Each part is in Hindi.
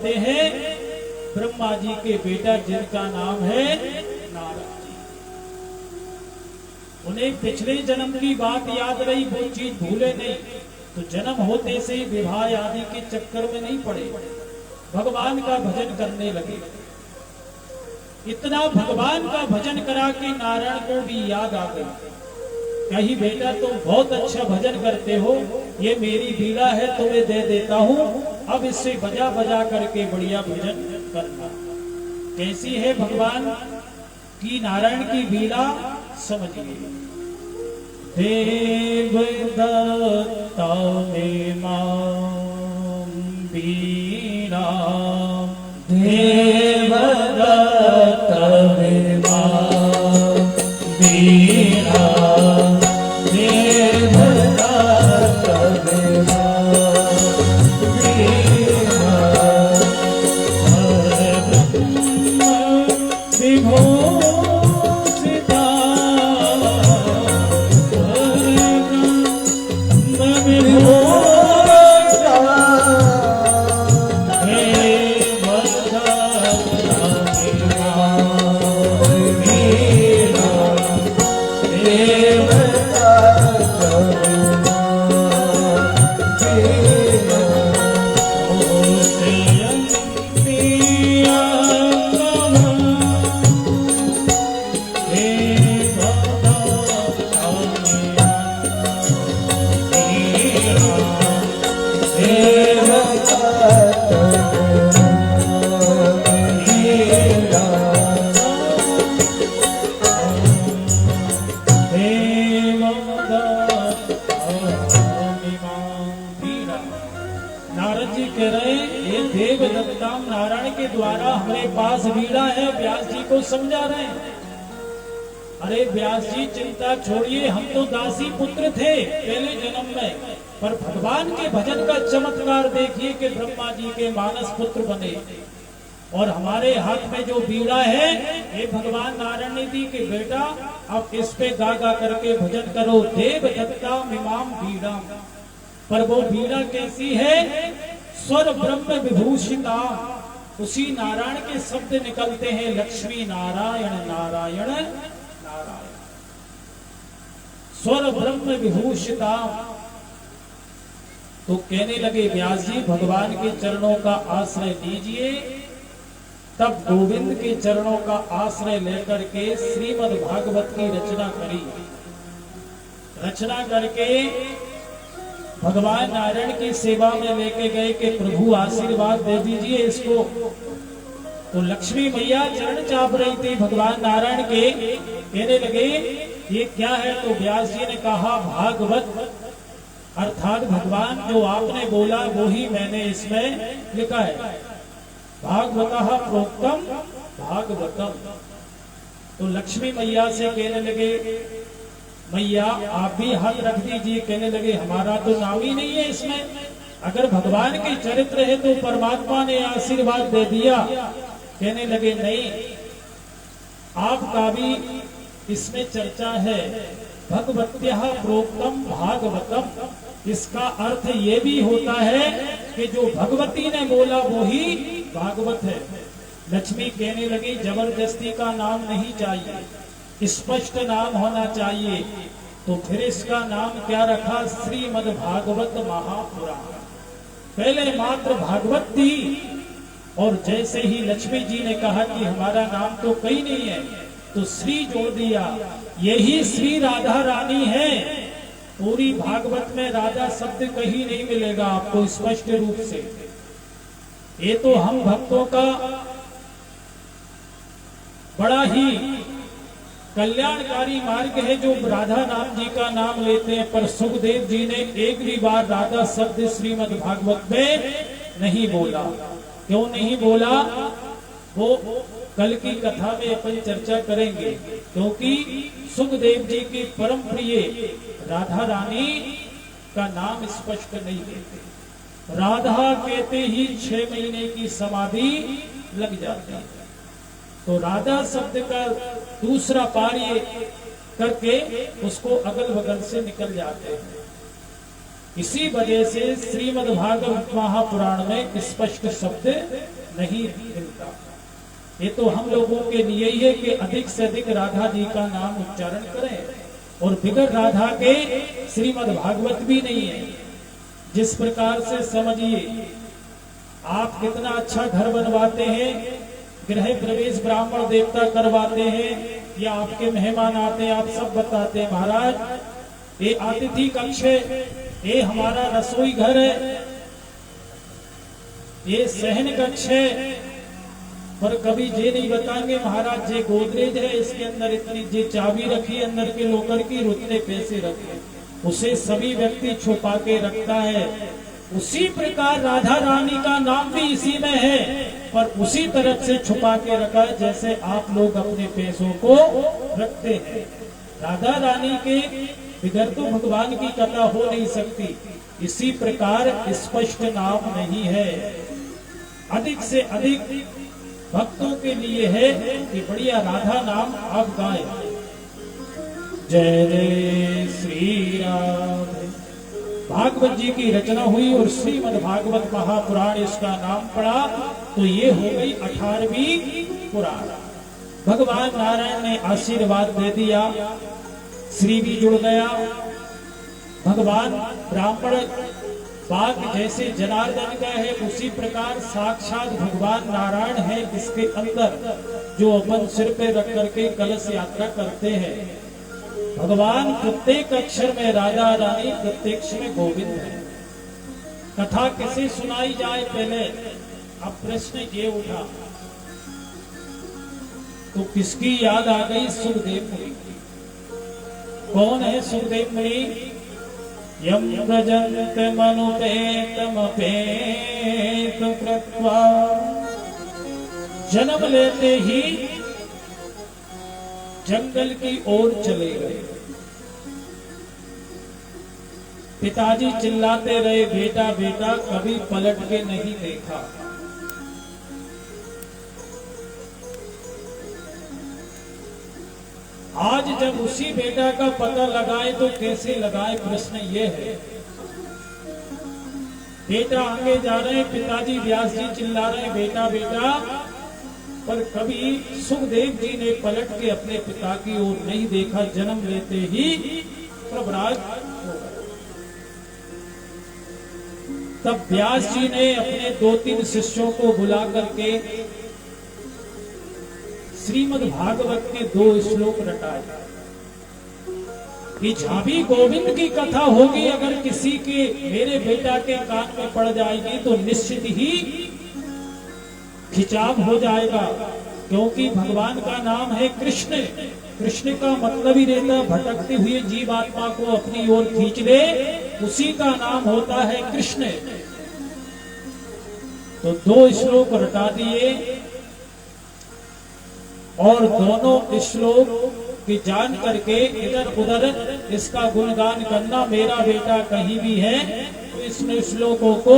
बनते हैं ब्रह्मा जी के बेटा जिनका नाम है नारद जी। उन्हें पिछले जन्म की बात याद रही, वो चीज भूले नहीं, तो जन्म होते से विवाह आदि के चक्कर में नहीं पड़े, भगवान का भजन करने लगे। इतना भगवान का भजन करा कि नारायण को भी याद आ गई, कही बेटा तुम बहुत अच्छा भजन करते हो, ये मेरी बीड़ा है तुम्हें दे देता हूँ, अब इससे बजा बजा करके बढ़िया भजन करना। कैसी है भगवान की नारायण की बीड़ा समझिए। देव दत्ता में मां बीड़ा, देव दत्ता में मां बीड़ा, देव दत्ता में मां बीड़ा, विभूषिता नारायण के द्वारा हमारे पास वीणा है, व्यास जी को समझा रहे हैं। अरे व्यास जी चिंता छोड़िए, हम तो दासी पुत्र थे पहले जन्म में, पर भगवान के भजन का चमत्कार देखिए कि ब्रह्मा जी के मानस पुत्र बने, और हमारे हाथ में जो वीणा है ये भगवान नारायण ने दी कि बेटा अब इस पे गा गा करके भजन करो। देव दत्ता मिमाम वीणा, पर वो वीणा कैसी है? स्वर ब्रह्म विभूषिता, उसी नारायण के शब्द निकलते हैं, लक्ष्मी नारायण नारायण नारायण, स्वर ब्रह्म विभूषिता। तो कहने लगे व्यास जी भगवान के चरणों का आश्रय लीजिए। तब गोविंद के चरणों का आश्रय लेकर के श्रीमद् भागवत की रचना करी। रचना करके भगवान नारायण की सेवा में लेके गए कि प्रभु आशीर्वाद दे दीजिए इसको। तो लक्ष्मी मैया चरण चाप रही थी भगवान नारायण के, कहने लगे ये क्या है? तो व्यास जी ने कहा भागवत, अर्थात भगवान जो आपने बोला वो ही मैंने इसमें लिखा है। भागवतः प्रोक्तम भागवतम। तो लक्ष्मी मैया से कहने लगे मैया आप भी हाथ रख दीजिए। कहने लगे हमारा तो नाम ही नहीं है इसमें, अगर भगवान के चरित्र है तो परमात्मा ने आशीर्वाद दे दिया। कहने लगे नहीं, आपका भी इसमें चर्चा है। भगवत्यः प्रोक्तम भागवतम, इसका अर्थ ये भी होता है कि जो भगवती ने बोला वो ही भागवत है। लक्ष्मी कहने लगी जबरदस्ती का नाम नहीं चाहिए, स्पष्ट नाम होना चाहिए। तो फिर इसका नाम क्या रखा? श्रीमद् भागवत महापुराण। पहले मात्र भागवत थी, और जैसे ही लक्ष्मी जी ने कहा कि हमारा नाम तो कहीं नहीं है, तो श्री जोड़ दिया। यही श्री राधा रानी है। पूरी भागवत में राधा शब्द कहीं नहीं मिलेगा आपको स्पष्ट रूप से। ये तो हम भक्तों का बड़ा ही कल्याणकारी मार्ग है जो राधा नाम जी का नाम लेते हैं, पर सुखदेव जी ने एक भी बार राधा शब्द श्रीमद् भागवत में नहीं बोला। क्यों नहीं बोला? वो कल की कथा में अपन चर्चा करेंगे, क्योंकि सुखदेव जी की परम प्रिय राधा रानी का नाम स्पष्ट नहीं देते। राधा कहते ही 6 महीने की समाधि लग जाती है। तो राधा शब्द का दूसरा पार्य करके उसको अगल बगल से निकल जाते हैं। इसी वजह से श्रीमद् भागवत महापुराण में स्पष्ट शब्द नहीं मिलता। ये तो हम लोगों के लिए ही है कि अधिक से अधिक राधा जी का नाम उच्चारण करें, और बिगर राधा के श्रीमद् भागवत भी नहीं है। जिस प्रकार से समझिए, आप कितना अच्छा घर बनवाते हैं, गृह प्रवेश ब्राह्मण देवता करवाते हैं, या आपके मेहमान आते हैं, आप सब बताते हैं महाराज ये अतिथि कक्ष है, ये हमारा रसोई घर है, ये सहन कक्ष है, पर कभी ये नहीं बताएंगे महाराज ये गोदरेज है, इसके अंदर इतनी ये चाबी रखी अंदर के लोकर की, उतने पैसे रखे। उसे सभी व्यक्ति छुपा के रखता है। उसी प्रकार राधा रानी का नाम भी इसी में है, पर उसी तरफ से छुपा के रखा है जैसे आप लोग अपने पैसों को रखते हैं। राधा रानी के बिगड़ तो भगवान की कथा हो नहीं सकती। इसी प्रकार स्पष्ट नाम नहीं है। अधिक से अधिक भक्तों के लिए है कि बढ़िया राधा नाम आप गाएं। जय जय श्री राम। भागवत जी की रचना हुई और श्रीमद् भागवत महापुराण इसका नाम पड़ा, तो ये हो गई 18वीं पुराण। भगवान नारायण ने आशीर्वाद दे दिया, श्री भी जुड़ गया। भगवान ब्राह्मण बाग जैसे जनार्दन का है, उसी प्रकार साक्षात भगवान नारायण है इसके अंदर, जो अपन सिर पे रख करके कलश यात्रा करते हैं। भगवान प्रत्येक अक्षर में राधा रानी, प्रत्येक में गोविंद है। कथा किसे सुनाई जाए पहले, अब प्रश्न ये उठा तो किसकी याद आ गई? सुखदेव मुनि। कौन है सुखदेव मुनि? यम व्रजन्त मनुपेतमपेत कृत्वा, जन्म लेते ही जंगल की ओर चले गए। पिताजी चिल्लाते रहे, बेटा बेटा, कभी पलट के नहीं देखा। आज जब उसी बेटा का पता लगाए तो कैसे लगाए? प्रश्न ये है। बेटा आगे जा रहे हैं, पिताजी व्यास जी चिल्ला रहे हैं, बेटा बेटा, पर कभी सुखदेव जी ने पलट के अपने पिता की ओर नहीं देखा। जन्म लेते ही प्रभराज हो गए। तब व्यास जी ने अपने 2-3 शिष्यों को बुला करके श्रीमद् भागवत के 2 श्लोक रटाए कि जहां भी गोविंद की कथा होगी, अगर किसी के मेरे बेटा के कान में पड़ जाएगी तो निश्चित ही खिंचाव हो जाएगा, क्योंकि भगवान का नाम है कृष्ण। कृष्ण का मतलब ही रहता भटकते हुए जीवात्मा को अपनी ओर खींच ले, उसी का नाम होता है कृष्ण। तो 2 श्लोक रटा दिए, और दोनों श्लोक की जान करके इधर उधर इसका गुणगान करना। मेरा बेटा कहीं भी है तो इन श्लोकों को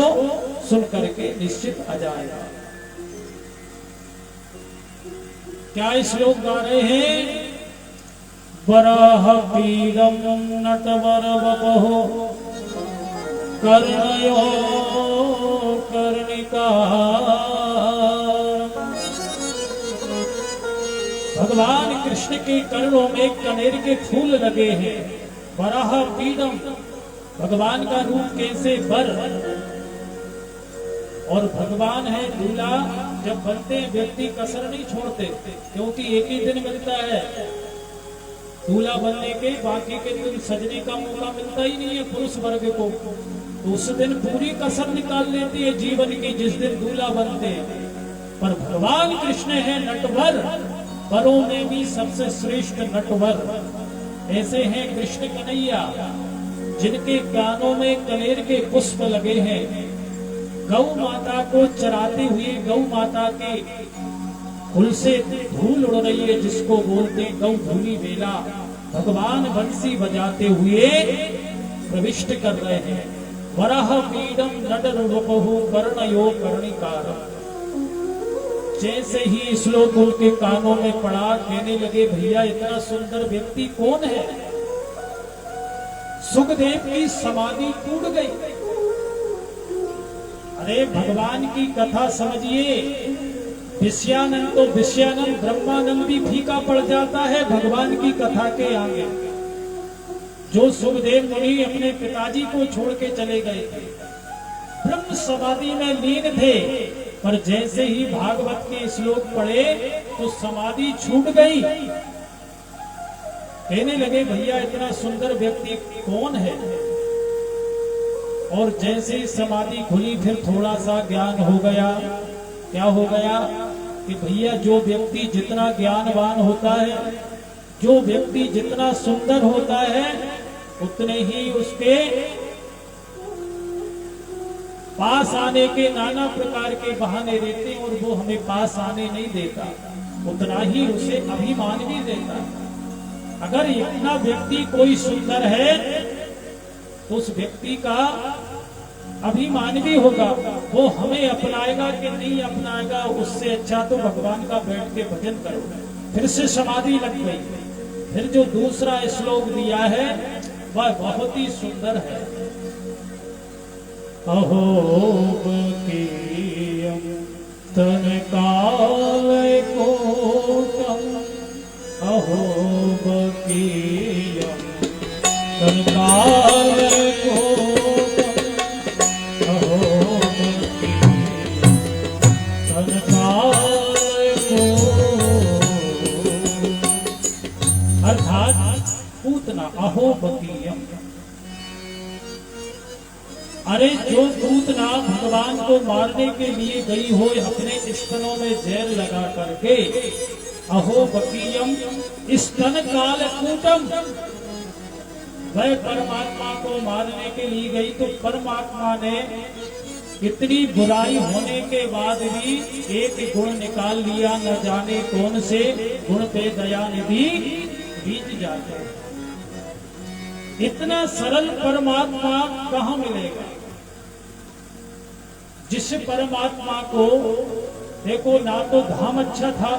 सुन करके निश्चित आ जाएगा। क्या श्लोक गा रहे हैं? वराह पीडम नटवर वपहो कर्णयो कर्णिका। भगवान कृष्ण के कर्णों में कनेर के फूल लगे हैं। वराह पीडम, भगवान का रूप कैसे? बर, और भगवान है दूल्हा। जब बनते हैं व्यक्ति कसर नहीं छोड़ते, क्योंकि एक ही दिन मिलता है दूल्हा बनने के, बाकी के दिन सजने का मौका मिलता ही नहीं है पुरुष वर्ग को। तो उस दिन पूरी कसर निकाल लेती है जीवन की, जिस दिन दूल्हा बनते हैं। पर भगवान कृष्ण है नटवर, वरों में भी सबसे श्रेष्ठ नटवर। ऐसे हैं कृष्ण कन्हैया, जिनके कानों में कनेर के पुष्प लगे हैं। गौ माता को चराते हुए गौ माता के फूल से धूल उड़ रही है, जिसको बोलते गौ धूली बेला। भगवान बंसी बजाते हुए प्रविष्ट कर रहे हैं। वराह पीडम नटर रूपहु कर्णयो कर्णिकारम। जैसे ही श्लोक उनके कानों में पड़ा, कहने लगे, भैया इतना सुंदर व्यक्ति कौन है? सुखदेव की समाधि टूट गई। अरे भगवान की कथा समझिए। विषयानंद तो विषयानंद, ब्रह्मानंद भी फीका पड़ जाता है भगवान की कथा के आगे। जो सुखदेव मुनि अपने पिताजी को छोड़ के चले गए थे, ब्रह्म समाधि में लीन थे, पर जैसे ही भागवत के श्लोक पढ़े तो समाधि छूट गई। कहने लगे भैया इतना सुंदर व्यक्ति कौन है? और जैसे ही समाधि खुली फिर थोड़ा सा ज्ञान हो गया। क्या हो गया कि भैया जो व्यक्ति जितना ज्ञानवान होता है, जो व्यक्ति जितना सुंदर होता है, उतने ही उसके पास आने के नाना प्रकार के बहाने देते हैं और वो हमें पास आने नहीं देता, उतना ही उसे अभिमान भी देता। अगर इतना व्यक्ति कोई सुंदर है तो उस व्यक्ति का अभिमान भी होगा, वो हमें अपनाएगा कि नहीं अपनाएगा। उससे अच्छा तो भगवान का बैठ के भजन करो। फिर से समाधि लग गई। फिर जो दूसरा श्लोक दिया है वह बहुत ही सुंदर है। अहो तन काल कोटम, अहो तन काल कोटम, अहो तन काल कोटम। अर्थात पूतना अहो बकीयम। अरे जो पूतना भगवान को मारने के लिए गई हो अपने स्तनों में जहर लगा करके, अहो बकीयम स्तन काल कूटम, वह परमात्मा को मारने के लिए गई तो परमात्मा ने इतनी बुराई होने के बाद भी एक गुण निकाल लिया, न जाने कौन से गुण पे दया निधि बीत जाते हैं। इतना सरल परमात्मा कहाँ मिलेगा? जिस परमात्मा को देखो, ना तो धाम अच्छा था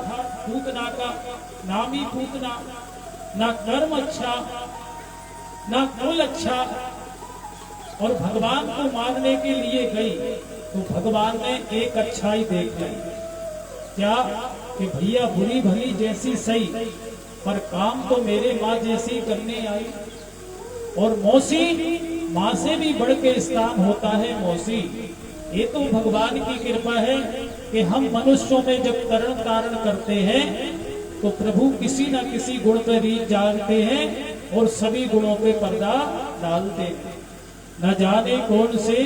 पूतना का, नाम ही पूतना, ना कर्म अच्छा, ना कुल अच्छा, और भगवान को मारने के लिए गई तो भगवान ने एक अच्छाई देख ली। क्या कि भैया बुरी भली जैसी सही, पर काम तो मेरे माँ जैसी करने आई। और मौसी, माँ से भी बढ़ के स्थान होता है मौसी। ये तो भगवान की कृपा है कि हम मनुष्यों में जब करण कारण करते हैं तो प्रभु किसी न किसी गुण पर रीत जानते हैं और सभी गुणों पे पर्दा डालते हैं। न जाने कौन से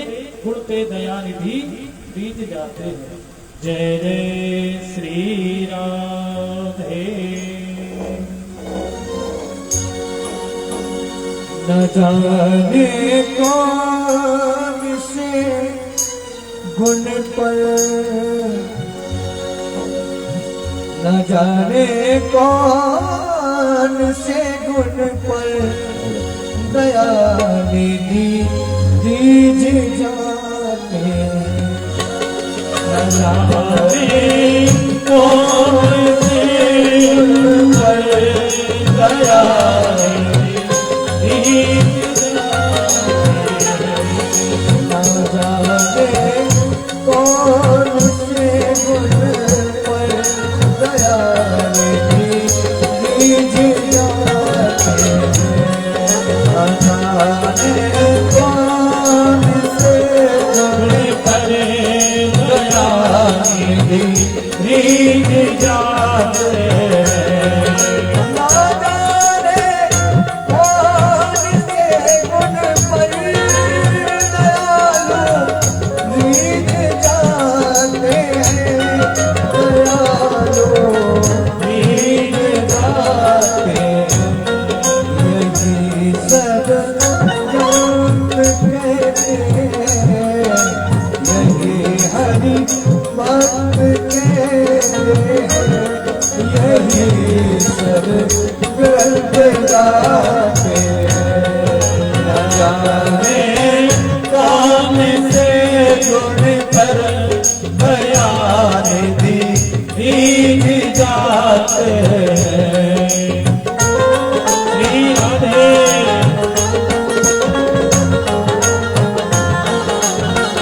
गुण पे दया निधि रीत जाते हैं। जय जय श्री राधे। न जाने कौन से गुण पर, न जाने कौन से गुण पर दया निधि दीज जाते। न जाने कौन से गुण पर दया कौन से गुण पर दया निधि जाते। कौन से गुण पर दया निधि जाते। यही सब ग्रंथ गाते। न जाने कौन से गुण पर दया निधि दीज जाते। श्री राधे।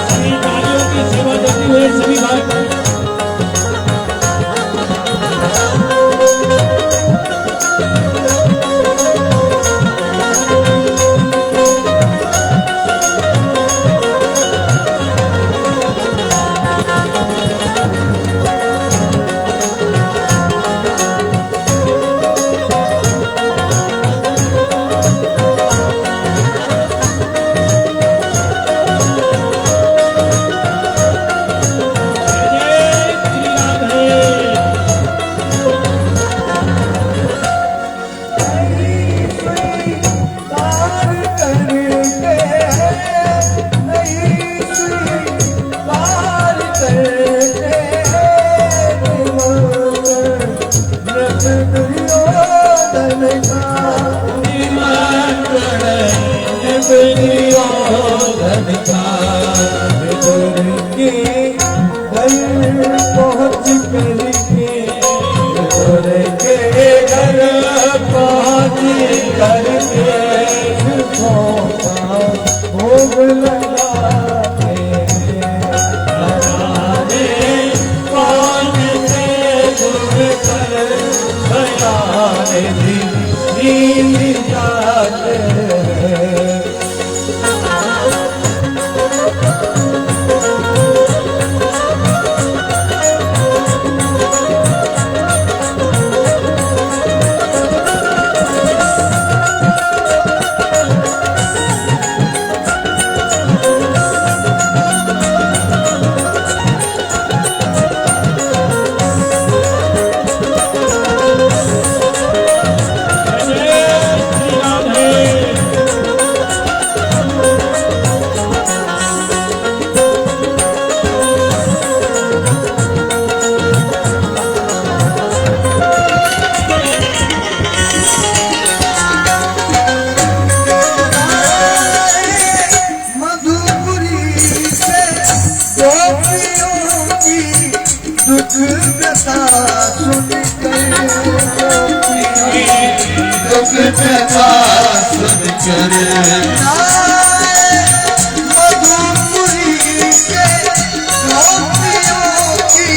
श्री दुख व्यथा सुनकर गोपियों दुख व्यथा सुनकर आए मधुपुरी के गोपियों की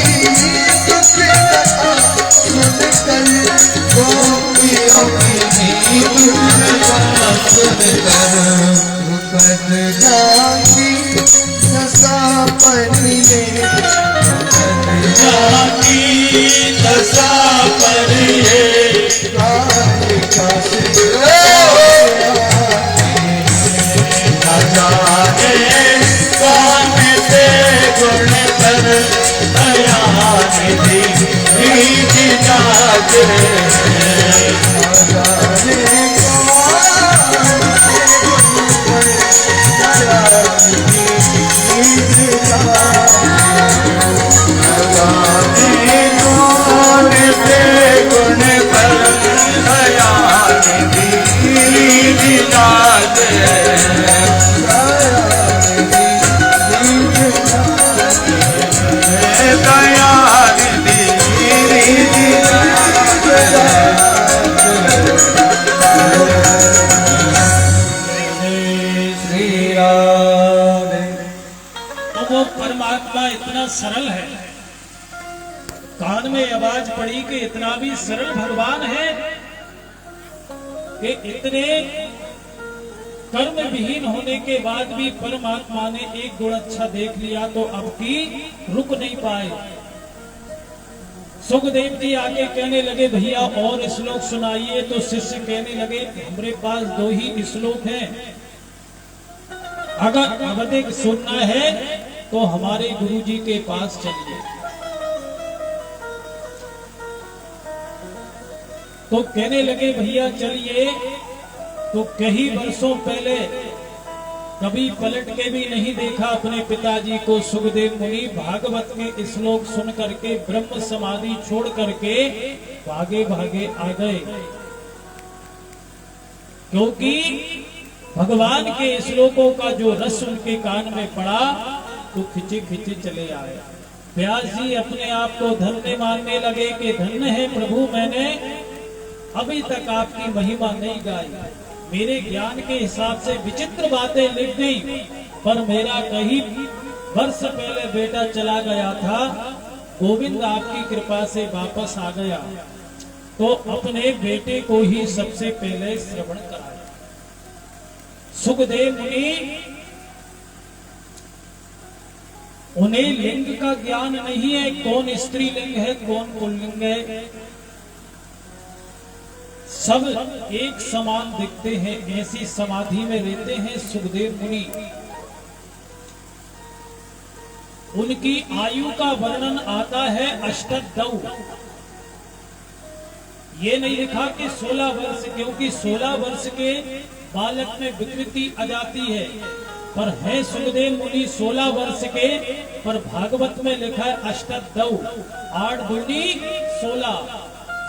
दुख व्यथा सुनकर गोपियों की दुख व्यथा सुनकर रुकत जागी दशा परिये जाकी दशा परिये न जाने कौन से गुण पर दया निधि निधि जागे गुण पर दया निधि जागे दया निधि श्री राम। तो वो परमात्मा इतना सरल है, कान में आवाज पड़ी कि इतना भी सरल भगवान है कि इतने कर्म विहीन होने के बाद भी परमात्मा ने एक गुण अच्छा देख लिया तो अब की रुक नहीं पाए। सुखदेव जी आके कहने लगे भैया और श्लोक सुनाइए, तो शिष्य कहने लगे हमारे पास 2 ही श्लोक हैं, अगर अधिक सुनना है तो हमारे गुरुजी के पास चलिए। तो कहने लगे भैया चलिए। तो कई वर्षों पहले कभी पलट के भी नहीं देखा अपने पिताजी को सुखदेव मुनि भागवत के श्लोक सुन करके ब्रह्म समाधि छोड़ करके भागे भागे आ गए, क्योंकि भगवान के श्लोकों का जो रस उनके कान में पड़ा तो खिंचे खिंचे चले आए। व्यास जी अपने आप को धन्य मानने लगे कि धन्य है प्रभु, मैंने अभी तक आपकी महिमा नहीं गाई, मेरे ज्ञान के हिसाब से विचित्र बातें लिख गई, पर मेरा कहीं वर्ष पहले बेटा चला गया था, गोविंद आपकी कृपा से वापस आ गया, तो अपने बेटे को ही सबसे पहले श्रवण कराया। सुखदेव मुनि, उन्हें लिंग का ज्ञान नहीं है, कौन स्त्रीलिंग है कौन पुल्लिंग है, सब एक समान दिखते हैं, ऐसी समाधि में रहते हैं सुखदेव मुनि। उनकी आयु का वर्णन आता है अष्टदौ, ये नहीं लिखा कि 16 वर्ष, क्योंकि 16 वर्ष के बालक में विकृति आ जाती है, पर है सुखदेव मुनि 16 वर्ष के, पर भागवत में लिखा है अष्टदौ, 8 दूनी 16।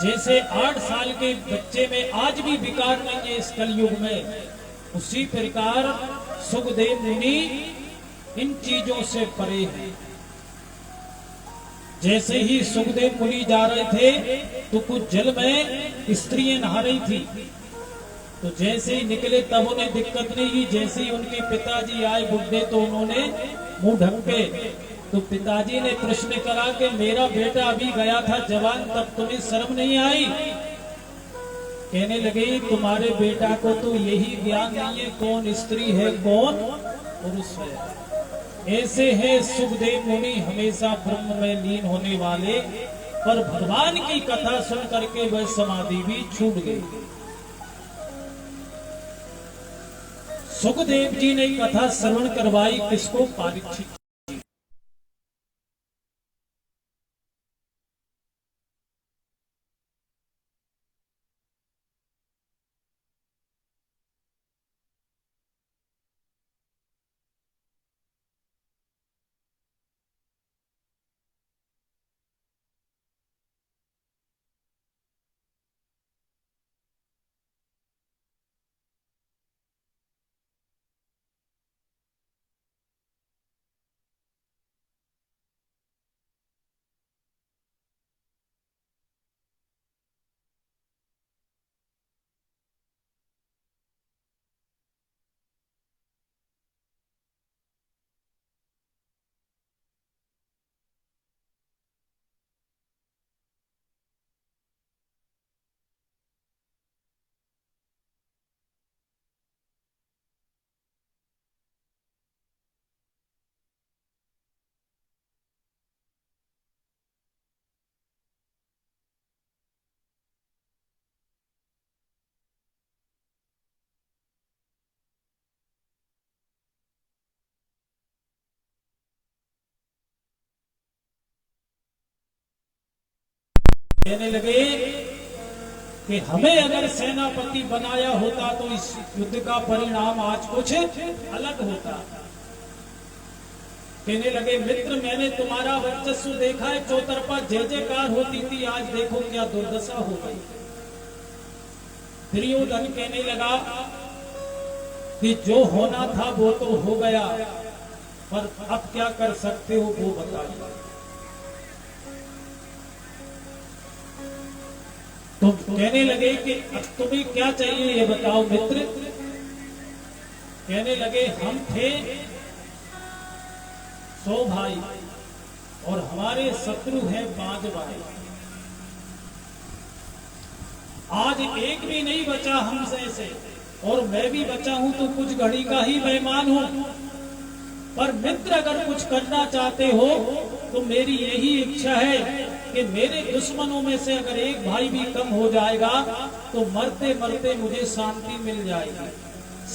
जैसे 8 साल के बच्चे में आज भी विकार नहीं है इस कलयुग में, उसी प्रकार सुखदेव मुनि इन चीजों से परे हैं। जैसे ही सुखदेव मुनि जा रहे थे तो कुछ जल में स्त्रियां नहा रही थी, तो जैसे ही निकले तब उन्हें दिक्कत नहीं हुई। जैसे ही उनके पिताजी आए बुढ़े तो उन्होंने मुंह ढके, तो पिताजी ने प्रश्न करा कि मेरा बेटा अभी गया था जवान, तब तुम्हें शर्म नहीं आई? कहने लगे तुम्हारे बेटा को तो यही ज्ञान नहीं है कौन स्त्री है कौन पुरुष है। ऐसे है सुखदेव मुनि, हमेशा ब्रह्म में लीन होने वाले, पर भगवान की कथा सुन करके वह समाधि भी छूट गई। सुखदेव जी ने कथा श्रवण करवाई किसको? परीक्षित। कहने लगे कि हमें अगर सेनापति बनाया होता तो इस युद्ध का परिणाम आज कुछ अलग होता। कहने लगे मित्र, मैंने तुम्हारा वर्चस्व देखा है, चौतरफा जय जयकार होती थी, आज देखो क्या दुर्दशा हो गई। दुर्योधन कहने लगा कि जो होना था वो तो हो गया, पर अब क्या कर सकते हो वो बताइए। तो कहने लगे कि अब तुम्हें क्या चाहिए ये बताओ मित्र। कहने लगे हम थे 100 भाई और हमारे शत्रु हैं 5 भाई। आज एक भी नहीं बचा हमसे से, और मैं भी बचा हूं तो कुछ घड़ी का ही मेहमान हूं। पर मित्र अगर कुछ करना चाहते हो तो मेरी यही इच्छा है कि मेरे दुश्मनों में से अगर एक भाई भी कम हो जाएगा तो मरते मरते मुझे शांति मिल जाएगी।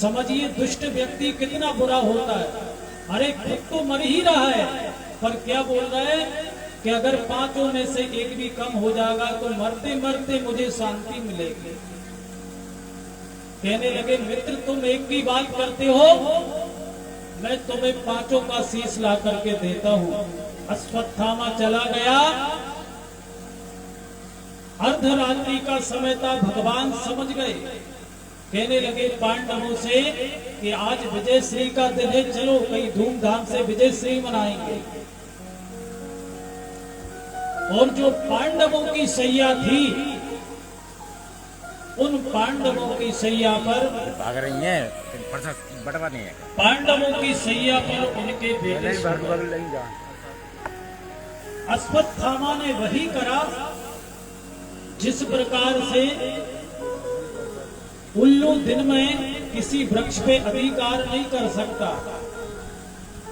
समझिए दुष्ट व्यक्ति कितना बुरा होता है। अरे खुद तो मर ही रहा है, पर क्या बोल रहा है कि अगर 5 में से एक भी कम हो जाएगा तो मरते मरते मुझे शांति मिलेगी। कहने लगे मित्र, तुम एक की बात करते हो, मैं तुम्हें 5 का शीश ला करके देता हूं। अश्वत्थामा चला गया। अर्धरात्रि का समय था, भगवान समझ गए। कहने लगे पांडवों से कि आज विजयश्री का दिन है, चलो कहीं धूमधाम से विजयश्री मनाएंगे। और जो पांडवों की सैया थी, उन पांडवों की सैया पर भाग रही है, बटवा नहीं है। पांडवों की सैया पर उनके बेटे अश्वत्थामा ने वही करा जिस प्रकार से उल्लू दिन में किसी वृक्ष पे अधिकार नहीं कर सकता,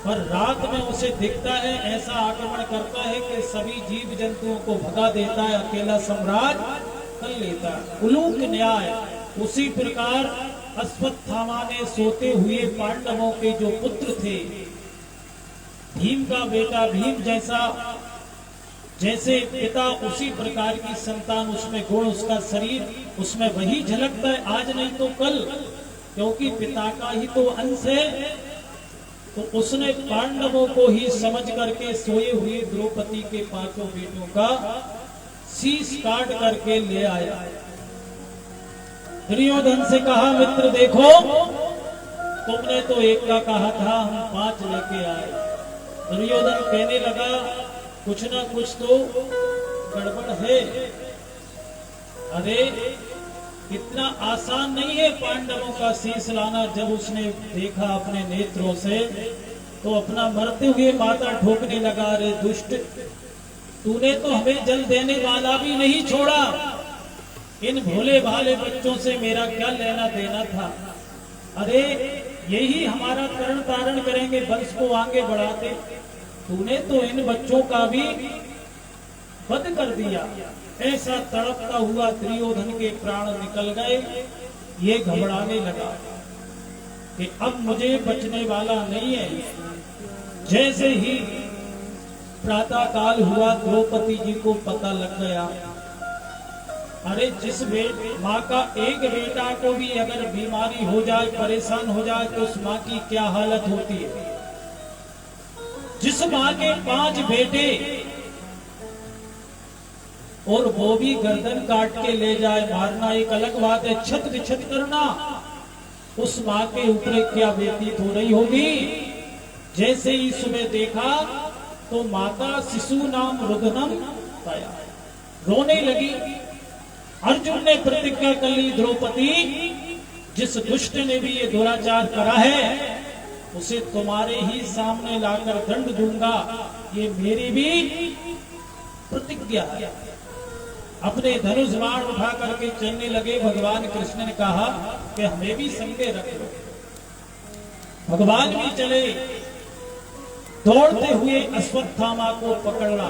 पर रात में उसे दिखता है, ऐसा आक्रमण करता है कि सभी जीव जंतुओं को भगा देता है, अकेला साम्राज्य कर लेता है। उलूक न्याय। उसी प्रकार अश्वत्थामा ने सोते हुए पांडवों के जो पुत्र थे, भीम का बेटा भीम जैसे पिता उसी प्रकार की संतान, उसमें गुण, उसका शरीर उसमें वही झलकता है, आज नहीं तो कल, क्योंकि पिता का ही तो अंश है। तो उसने पांडवों को ही समझ करके सोए हुए द्रौपदी के 5 बेटों का शीश काट करके ले आया। दुर्योधन से कहा मित्र देखो, तुमने तो एक का कहा था, हम 5 लेके आए। दुर्योधन कहने लगा कुछ ना कुछ तो गड़बड़ है। अरे इतना आसान नहीं है पांडवों का शीश लाना। जब उसने देखा अपने नेत्रों से तो अपना मरते हुए माथा ठोकने लगा, अरे दुष्ट, तूने तो हमें जल देने वाला भी नहीं छोड़ा। इन भोले भाले बच्चों से मेरा क्या लेना देना था। अरे यही हमारा तरण तारण करेंगे, वंश को आगे बढ़ाते, तूने तो इन बच्चों का भी वध कर दिया। ऐसा तड़पता हुआ दुर्योधन के प्राण निकल गए। ये घबराने लगा कि अब मुझे बचने वाला नहीं है। जैसे ही प्रातः काल हुआ, द्रौपदी जी को पता लग गया, अरे जिस माँ का एक बेटा को भी अगर बीमारी हो जाए, परेशान हो जाए, तो उस माँ की क्या हालत होती है। जिस माँ के 5 बेटे और वो भी गर्दन काट के ले जाए, मारना एक अलग बात है, छत विछत करना, उस माँ के ऊपर क्या व्यतीत हो रही होगी। जैसे ही सुबह देखा तो माता शिशु नाम रुदनम पाया, रोने लगी। अर्जुन ने प्रतिज्ञा कर ली, द्रौपदी जिस दुष्ट ने भी ये दुराचार करा है उसे तुम्हारे ही सामने लाकर दंड दूंगा, ये मेरी भी प्रतिज्ञा है। अपने धनुष बाण उठा करके चलने लगे। भगवान कृष्ण ने कहा कि हमें भी संगे रख लो। भगवान भी चले, दौड़ते हुए अश्वत्थामा को पकड़ना।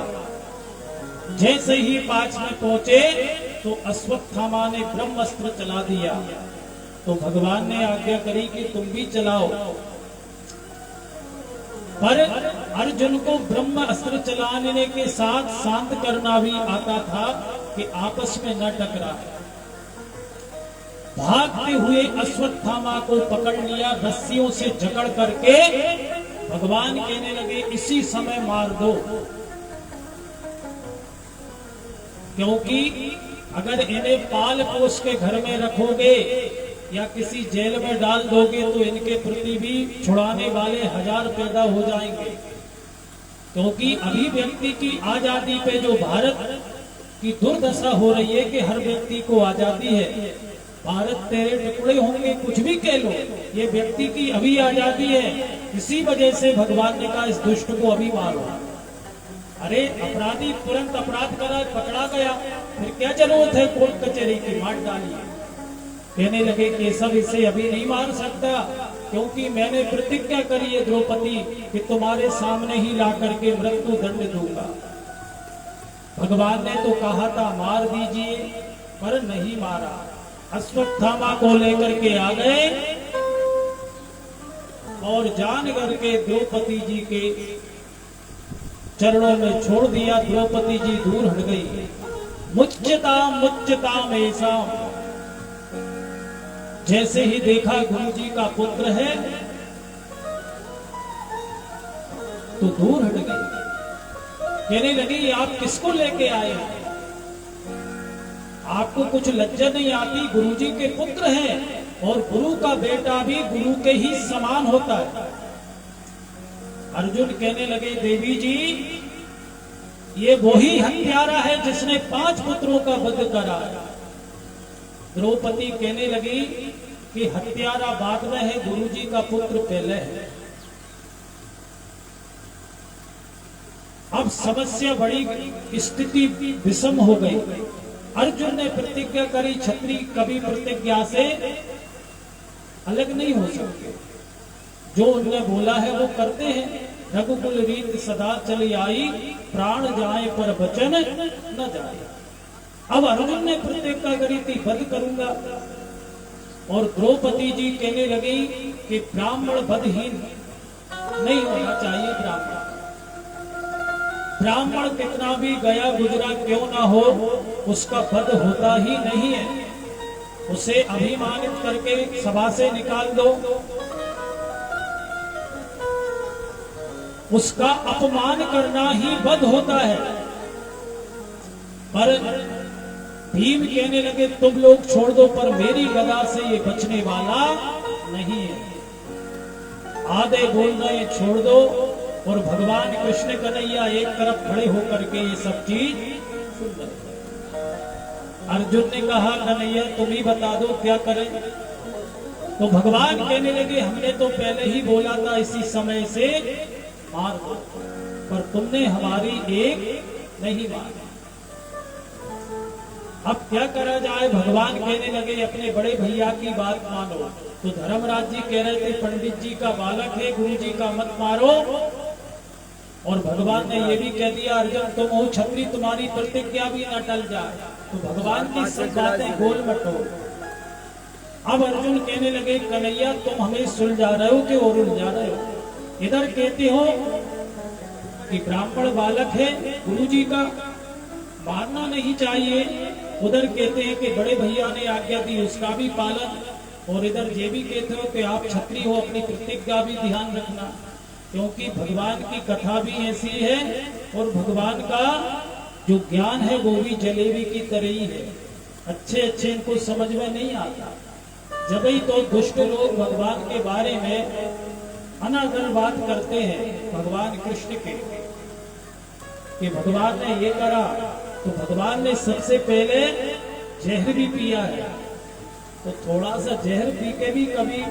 जैसे ही पास में पहुंचे तो अश्वत्थामा ने ब्रह्मास्त्र चला दिया। तो भगवान ने आज्ञा करी कि तुम भी चलाओ, पर अर्जुन को ब्रह्म अस्त्र चलाने के साथ शांत करना भी आता था। कि आपस में न टकराए। भागते हुए अश्वत्थामा को पकड़ लिया, रस्सियों से जकड़ करके भगवान कहने लगे इसी समय मार दो, क्योंकि अगर इन्हें पाल पोस के घर में रखोगे या किसी जेल में डाल दोगे तो इनके प्रति भी छुड़ाने वाले 1000 पैदा हो जाएंगे। क्योंकि अभी व्यक्ति की आजादी पे जो भारत की दुर्दशा हो रही है कि हर व्यक्ति को आजादी है, भारत तेरे टुकड़े होंगे कुछ भी कह लो, ये व्यक्ति की अभी आजादी है। इसी वजह से भगवान ने कहा इस दुष्ट को अभी मारो। अरे अपराधी तुरंत अपराध करा, पकड़ा गया, फिर क्या जरूरत है कोर्ट कचहरी की, मार डालिए। कहने लगे केशव इसे अभी नहीं मार सकता, क्योंकि मैंने प्रतिज्ञा करी है द्रौपदी कि तुम्हारे सामने ही ला करके मृत्यु दंड दूंगा। भगवान ने तो कहा था मार दीजिए, पर नहीं मारा। अश्वत्थामा को लेकर के आ गए और जान करके द्रौपदी जी के चरणों में छोड़ दिया। द्रौपदी जी दूर हट गई। मुच्यताम मुच्यताम ऐसा, जैसे ही देखा गुरु जी का पुत्र है तो दूर हट गई। कहने लगी आप किसको लेके आए हैं? आपको कुछ लज्जा नहीं आती? गुरु जी के पुत्र हैं और गुरु का बेटा भी गुरु के ही समान होता है। अर्जुन कहने लगे देवी जी ये वही हत्यारा है जिसने 5 पुत्रों का वध करा। द्रौपदी कहने लगी कि हत्यारा बाद में है, गुरु जी का पुत्र पहले है। अब समस्या बड़ी, स्थिति विषम हो गई। अर्जुन ने प्रतिज्ञा करी, क्षत्रिय कभी प्रतिज्ञा से अलग नहीं हो सकते, जो उन्होंने बोला है वो करते हैं। रघुकुल रीत सदा चली आई, प्राण जाए पर वचन न जाए। अब अर्जुन ने प्रतिज्ञा करी थी वध करूंगा, और द्रौपदी जी कहने लगी कि ब्राह्मण वधहीन नहीं होना चाहिए। ब्राह्मण कितना भी गया गुजरा क्यों ना हो, उसका वध होता ही नहीं है। उसे अभिमानित करके सभा से निकाल दो, उसका अपमान करना ही वध होता है। पर भीम कहने लगे तुम लोग छोड़ दो, पर मेरी गदा से ये बचने वाला नहीं है। आधे बोल रहे छोड़ दो, और भगवान कृष्ण कन्हैया एक तरफ खड़े होकर के ये सब चीज सुन रहे। अर्जुन ने कहा कन्हैया तुम ही बता दो क्या करें। तो भगवान कहने लगे हमने तो पहले ही बोला था इसी समय से मार दो, पर तुमने हमारी एक नहीं मानी। अब क्या करा जाए? भगवान कहने लगे अपने बड़े भैया की बात मानो। तो धर्मराज जी कह रहे थे पंडित जी का बालक है, गुरु जी का मत मारो। और भगवान ने ये भी कह दिया अर्जुन तुम हो क्षत्रिय, तुम्हारी प्रतिज्ञा भी न टल जाए। तो भगवान की सब बातें गोल मटोल। अब अर्जुन कहने लगे कन्हैया तुम हमें सुलझा रहे हो कि और उलझा रहे हो? इधर कहते हो कि ब्राह्मण बालक है, गुरु जी का मानना नहीं चाहिए, उधर कहते हैं कि बड़े भैया ने आज्ञा दी उसका भी पालन, और इधर ये भी कहते हो कि आप क्षत्रिय हो अपनी प्रतिज्ञा भी ध्यान रखना। क्योंकि भगवान की कथा भी ऐसी है और भगवान का जो ज्ञान है वो भी जलेबी की तरह ही है, अच्छे अच्छे इनको समझ में नहीं आता। जब ही तो दुष्ट लोग भगवान के बारे में अनादर बात करते हैं भगवान कृष्ण के कि भगवान ने ये करा, तो भगवान ने सबसे पहले जहर भी पिया है। तो थोड़ा सा जहर पी के भी कभी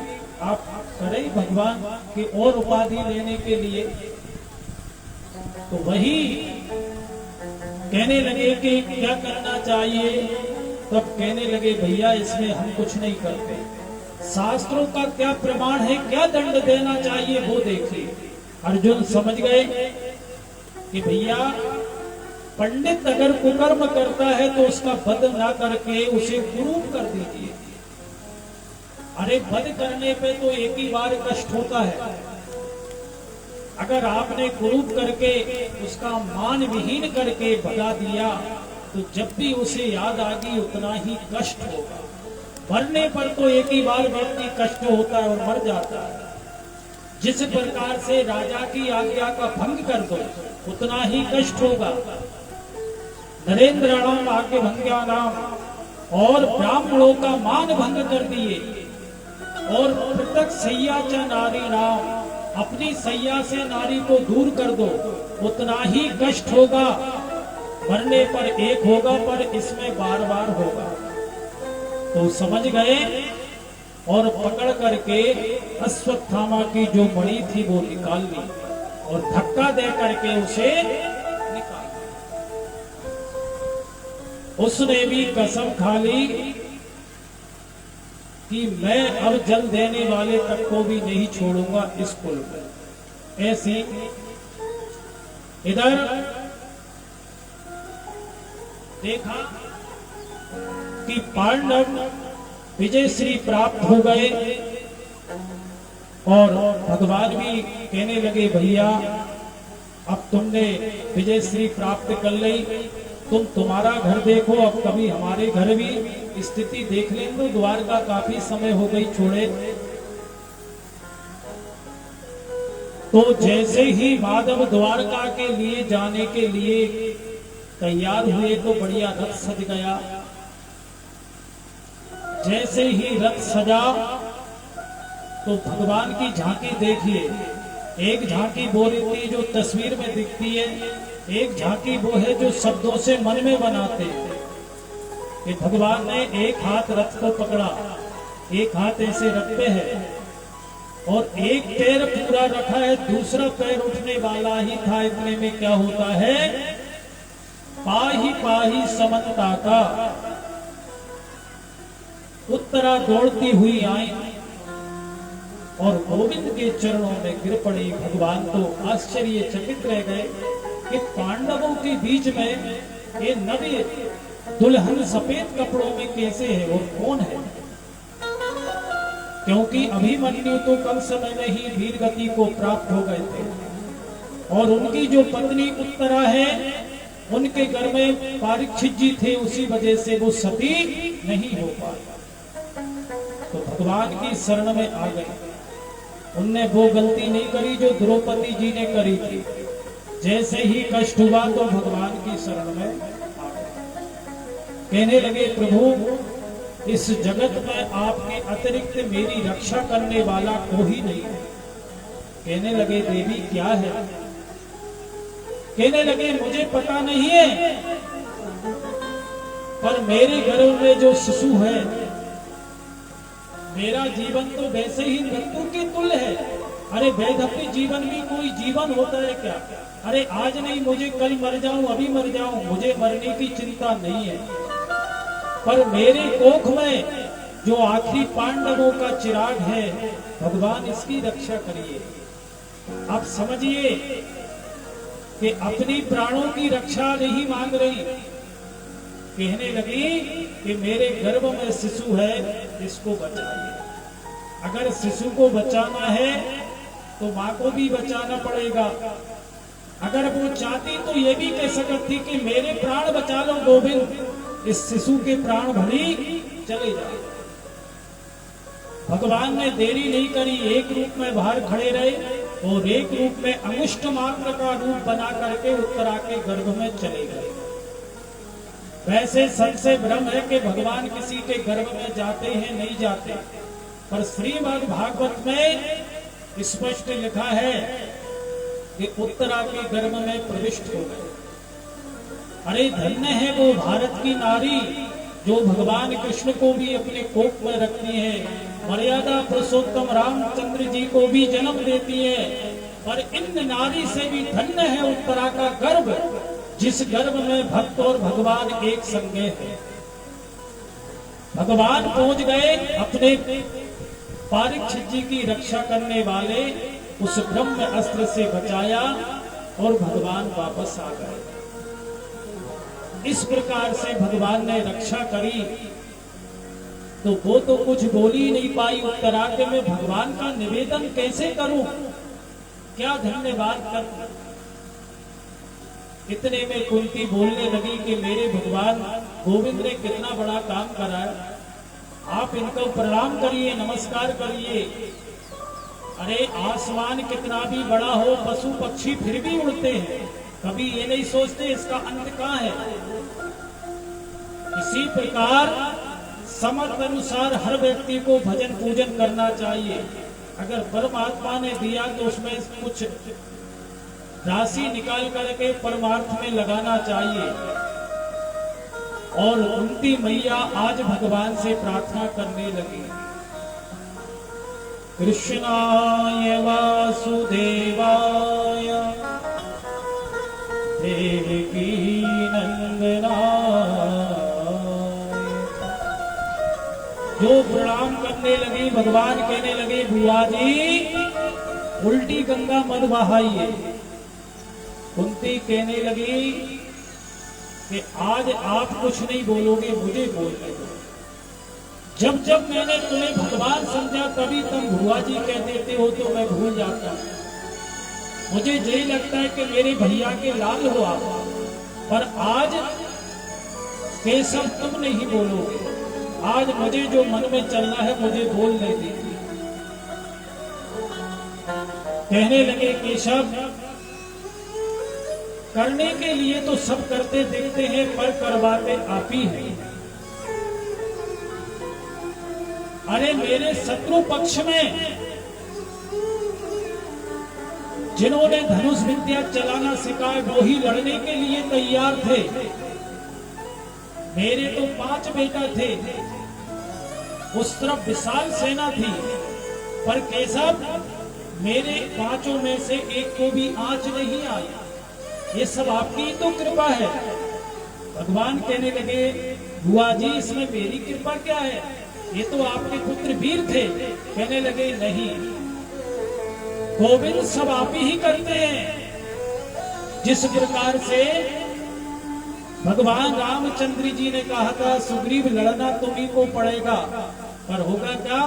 आप करें भगवान की और उपाधि लेने के लिए। तो वही कहने लगे कि क्या करना चाहिए, तब कहने लगे भैया इसमें हम कुछ नहीं करते, शास्त्रों का क्या प्रमाण है, क्या दंड देना चाहिए वो देखिए। अर्जुन समझ गए कि भैया पंडित अगर कुकर्म करता है तो उसका वध ना करके उसे कुरूप कर दीजिए। अरे वध करने पे तो एक ही बार कष्ट होता है, अगर आपने कुरूप करके उसका मान विहीन करके भगा दिया तो जब भी उसे याद आएगी उतना ही कष्ट होगा। मरने पर तो एक ही बार व्यक्ति कष्ट होता है और मर जाता है। जिस प्रकार से राजा की आज्ञा का भंग कर दो उतना ही कष्ट होगा। नरेंद्राणाम आज्ञा भंग्यानाम और ब्राह्मणों का मान भंग कर दिए और पृथक सैया च नारी नाम, अपनी सैया से नारी को दूर कर दो उतना ही कष्ट होगा। मरने पर एक होगा पर इसमें बार बार होगा। तो समझ गए और पकड़ करके अश्वत्थामा की जो मणि थी वो निकाल ली और धक्का दे करके उसे निकाल ली। उसने भी कसम खा ली कि मैं अब जल देने वाले तक को भी नहीं छोड़ूंगा इस कुल को। ऐसी इधर देखा कि पांडव विजय श्री प्राप्त हो गए और भगवान भी कहने लगे भैया अब तुमने विजय श्री प्राप्त कर ली, तुम्हारा घर देखो, अब कभी हमारे घर भी स्थिति देख लेंगे। द्वारका काफी समय हो गई छोड़े। तो जैसे ही माधव द्वारका के लिए जाने के लिए तैयार हुए तो बढ़िया रथ सज गया। जैसे ही रथ सजा तो भगवान की झांकी देखिए। एक झांकी वो रहती जो तस्वीर में दिखती है, एक झांकी वो है जो शब्दों से मन में बनाते हैं। कि भगवान ने एक हाथ रथ को पकड़ा, एक हाथ ऐसे रथ पे है और एक पैर पूरा रखा है, दूसरा पैर उठने वाला ही था। इतने में क्या होता है, पाही पाही समन्ता का उत्तरा दौड़ती हुई आई और गोविंद के चरणों में गिर पड़ी। भगवान तो आश्चर्यचकित रह गए कि पांडवों के बीच में ये नवी दुल्हन सफेद कपड़ों में कैसे है और कौन है। क्योंकि अभिमन्यु तो कम समय में ही वीर गति को प्राप्त हो गए थे और उनकी जो पत्नी उत्तरा है उनके घर में परीक्षित जी थे, उसी वजह से वो सती नहीं हो पाई। तो भगवान की शरण में आ गए। उनने वो गलती नहीं करी जो द्रौपदी जी ने करी थी। जैसे ही कष्ट हुआ तो भगवान की शरण में आ गए। कहने लगे प्रभु इस जगत में आपके अतिरिक्त मेरी रक्षा करने वाला कोई नहीं है। कहने लगे देवी क्या है। कहने लगे मुझे पता नहीं है पर मेरे गर्भ में जो शिशु है मेरा जीवन तो वैसे ही मृत्यु के तुल्य है। अरे वैधव्य जीवन भी कोई जीवन होता है क्या। अरे आज नहीं मुझे कल मर जाऊं, अभी मर जाऊं, मुझे मरने की चिंता नहीं है। पर मेरे कोख में जो आखिरी पांडवों का चिराग है भगवान इसकी रक्षा करिए। आप समझिए कि अपनी प्राणों की रक्षा नहीं मांग रही। कहने लगी कि मेरे गर्भ में शिशु है इसको बचाइए। अगर शिशु को बचाना है तो माँ को भी बचाना पड़ेगा। अगर वो चाहती तो ये भी कह सकती थी कि मेरे प्राण बचा लो गोविंद, इस शिशु के प्राण भली चले जाए। भगवान ने देरी नहीं करी, एक रूप में बाहर खड़े रहे और एक रूप में अंगुष्ठ मात्र का रूप बना करके उत्तरा के गर्भ में चले गए। वैसे सबसे भ्रम है कि भगवान किसी के गर्भ में जाते हैं नहीं जाते, पर श्रीमद् भागवत में स्पष्ट लिखा है कि उत्तरा के गर्भ में प्रविष्ट हो गए। अरे धन्य है वो भारत की नारी जो भगवान कृष्ण को भी अपने कोख में रखती है, मर्यादा पुरुषोत्तम रामचंद्र जी को भी जन्म देती है। पर इन नारी से भी धन्य है उत्तरा का गर्भ जिस गर्भ में भक्त और भगवान एक संगे है। भगवान पहुंच गए अपने परीक्षित जी की रक्षा करने वाले उस ब्रह्म अस्त्र से बचाया और भगवान वापस आ गए। इस प्रकार से भगवान ने रक्षा करी। तो वो तो कुछ बोल ही नहीं पाई उत्तरा के मैं भगवान का निवेदन कैसे करूं, क्या धन्यवाद कर। इतने में कुंती बोलने लगी कि मेरे भगवान गोविंद ने कितना बड़ा काम करा है, आप इनको प्रणाम करिए, नमस्कार करिए। अरे आसमान कितना भी बड़ा हो, पशु पक्षी फिर भी उड़ते हैं, कभी ये नहीं सोचते इसका अंत कहाँ है। इसी प्रकार समर्थ अनुसार हर व्यक्ति को भजन पूजन करना चाहिए। अगर परमात्मा ने दिया तो उसमें कुछ राशि निकाल करके परमार्थ में लगाना चाहिए। और कुंती मैया आज भगवान से प्रार्थना करने लगी, कृष्णाय वासुदेवाय देवकी नंदनाय। जो प्रणाम करने लगी, भगवान कहने लगे बुआ जी उल्टी गंगा मत बहाइए। कुंती कहने लगी कि आज आप कुछ नहीं बोलोगे, मुझे बोलने दो। जब जब मैंने तुम्हें भगवान समझा तभी तुम बुआ जी कह देते हो तो मैं भूल जाता हूं। मुझे यही लगता है कि मेरे भैया के लाल हो आप, पर आज केशव तुम नहीं बोलोगे। आज मुझे जो मन में चलना है मुझे बोलने दीजिए। कहने लगे केशव करने के लिए तो सब करते दिखते हैं, पर करवाते आप ही हैं। अरे मेरे शत्रु पक्ष में जिन्होंने धनुष विद्या चलाना सिखाया वो ही लड़ने के लिए तैयार थे। मेरे तो 5 बेटा थे, उस तरफ विशाल सेना थी, पर केशव मेरे 5 में से एक को भी आंच नहीं आई। ये सब आपकी तो कृपा है। भगवान कहने लगे बुआ जी इसमें मेरी कृपा क्या है, ये तो आपके पुत्र वीर थे। कहने लगे नहीं, गोविंद सब आप ही करते हैं। जिस प्रकार से भगवान रामचंद्र जी ने कहा था सुग्रीव लड़ना तुम्ही को पड़ेगा, पर होगा क्या,